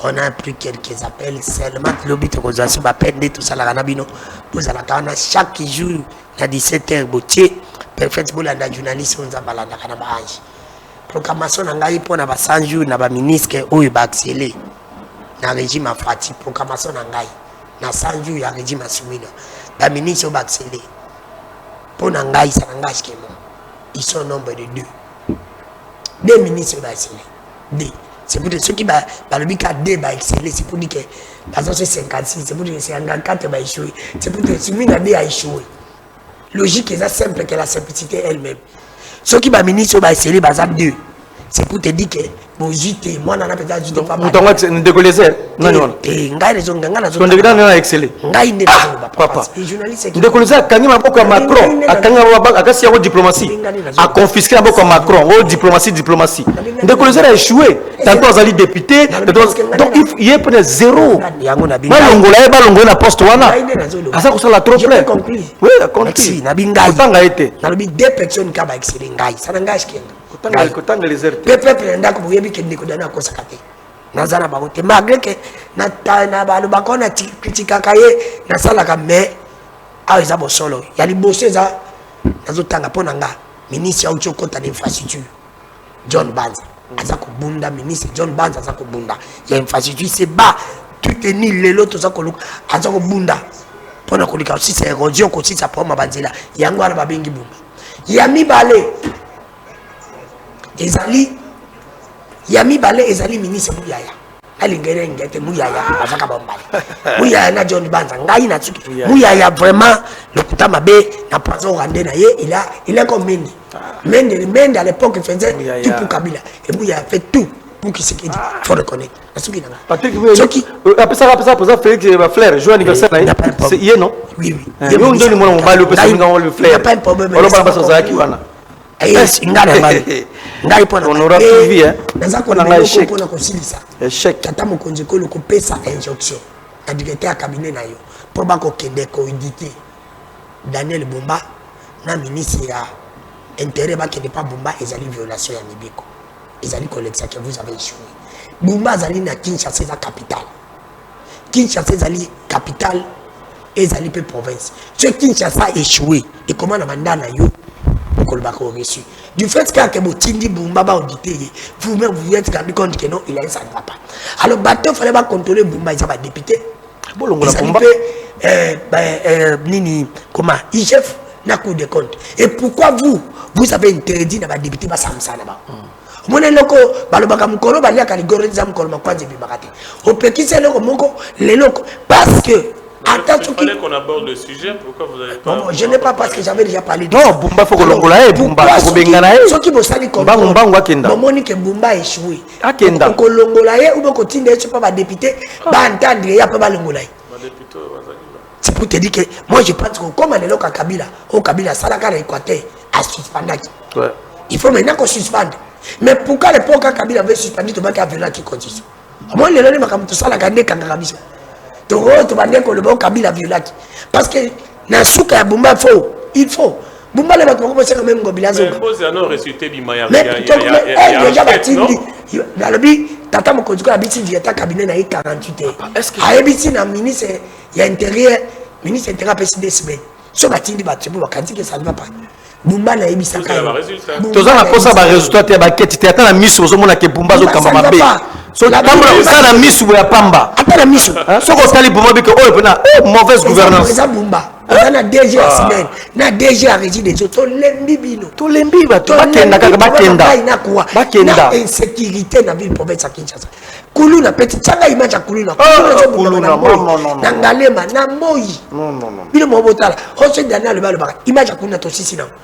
On a pris quelques appels seulement l'obit ko zo ba pende tout ça la kanabino. Vous allez kana chaque jour à 17h botier. Perfect bolanda journaliste on za balanda kana ba ange. Proclamation na ngai pona ba 100 jours na ba ministre oyo ba accélé. Na régime Fati proclamation na ngai na 100 jours ya régime Soumina. Ba ministre ba accélé. Pona ngai ça n'engage que moi. Ils sont au nombre de 2. 2 ministres ba accélé. 2. C'est pour ceux qui ba le bika 2 ba accélé, c'est pour dire que par exemple c'est 56, c'est pour dire que 54 ba échoué. C'est pour dire que Soumina 2 a échoué. Logique est simple que la simplicité elle-même. Ceux qui va ministre va essayer bazar 2. C'est pour te dire que bon JT moi n'en a peut-être du pas mal. Donc on décollait non non. Ngai raison ngana on décollait non excellent. Ngai ne papa. Les journalistes décollait kangi maboko Macron akanga akasi ya diplomatie a confisqué maboko Macron o diplomatie décollait a échoué tantôt azali député donc il y a peut-être zéro balongola na poste wana asa ko sala trop plein oui a compris na bingai tanga été na lobi 2 personnes ka ba excellent ngai ça n'engage que kotanga les airs peuple ndako boyebi ke ndeko dana ko sakate nazana ba kote malgré que na ba lo bakona critique kaye na sala ka mais a eza bo solo ya liboso eza nazo tanga pona nga ministre ya uchokota d'infrastructure John Banza azako bunda ministre John Banza azako bunda ya infrastructure c'est bas tout est nul les autres azako luka azako bunda pona kolika aussi c'est érosion ko si ça poma banzela yango ala babengi bunda ya mibale ezali yami bale ezali ministre Muyaya alingere ngete Muyaya azaka bambali Muyaya na John Banza ngai na tsuki Muyaya vraiment le kutama be na poison randé na ye il est comme Mende à l'époque il faisait tout pour Kabila et Muyaya fait tout pour qui se dit faut reconnaître asuki nanga Patrick après ça Félix Flair joue anniversaire c'est hier non oui on donne mon mobile parce que on le Flair il y a pas un problème on va passer ça qui wana ingana ngai ngai pona on aura suivi hein naza ko na échec pona ko silisa échec tata mokonzi ko ko pesa injonction na directeur ya cabinet na yo pour ba ko kende ko auditer Daniel Bumba na ministre ya intérêt ba kende pas Bumba ezali violation ya mibiko ezali collection que vous avez échoué Bumba ezali na Kinshasa sa capitale Kinshasa ezali capitale ezali pe province ce Kinshasa échoué et comment na mandana yo reçu. Du fait que Tindi Bumba va auditer, vous-même vous êtes rendu compte que non, il a ça ne va pas. Alors, il fallait pas contrôler Bumba, il va député. Nini, comment, il chef n'a cour de compte. Et pourquoi vous avez interdit d'avoir député à Samsa là-bas? Mon loko, balobaka mukolo balia kaligoro nza mukolo makwanze bimakate. Opeki se loko moko le loko parce que Il fallait qu'on aborde le sujet. Pourquoi vous avez pas... Non, je n'ai pas parce que j'avais déjà parlé de Non, Bumba faut que l'ongolaye, Bumba faut que benganaye. Ce qui me sali comme Momoni que Bumba a échoué. Akenda. Donc l'ongolaye ou bien continue je sais pas député, ba entendre il y a pas l'ongolaye. C'est pour te dire que moi je pense que comme on est là au Kabila, Salaka l'Équateur a suspendu. Il faut maintenant qu'on suspende. Mais pourquoi l'époque quand Kabila avait suspendu tout le monde a violé qui condition. Moi les gens makam tout ça la gagner quand Kabila. Donc tu vas dire que le bon Kabila violé parce que na souka ya Bumba il faut Bumba les bateaux comme ça même mobilisation. Mais pose un ressuscité bimaya. Mais déjà batindi. Dans le but tata mo konduka biti dieta cabinet na 48 heures. Est-ce que ayebiti na ministre ya intérieur ministre intérieur a des semaines. So batindi battu pour bakati que ça ne va pas. Bumba na yebisa ka. Toza na posa ba résultat te ba keti te ata na miso zo mona ke Bumba zo kamba mabe. So ça na miso ya pamba. Ata na miso. So ko tali Bumba bi que oh pena mauvaise gouvernance. C'est ça Bumba. Na DG a semaine. Na DG a régime des autres lembi bino. To lembi ba to bakenda kaka bakenda. Bakenda. Insécurité na ville province à Kinshasa. Kulu na petit changa image Kulu na Kulu na na Ngalema na Moyi. Non. Bino mobotala. José Daniel le image Kulu na to sisi na.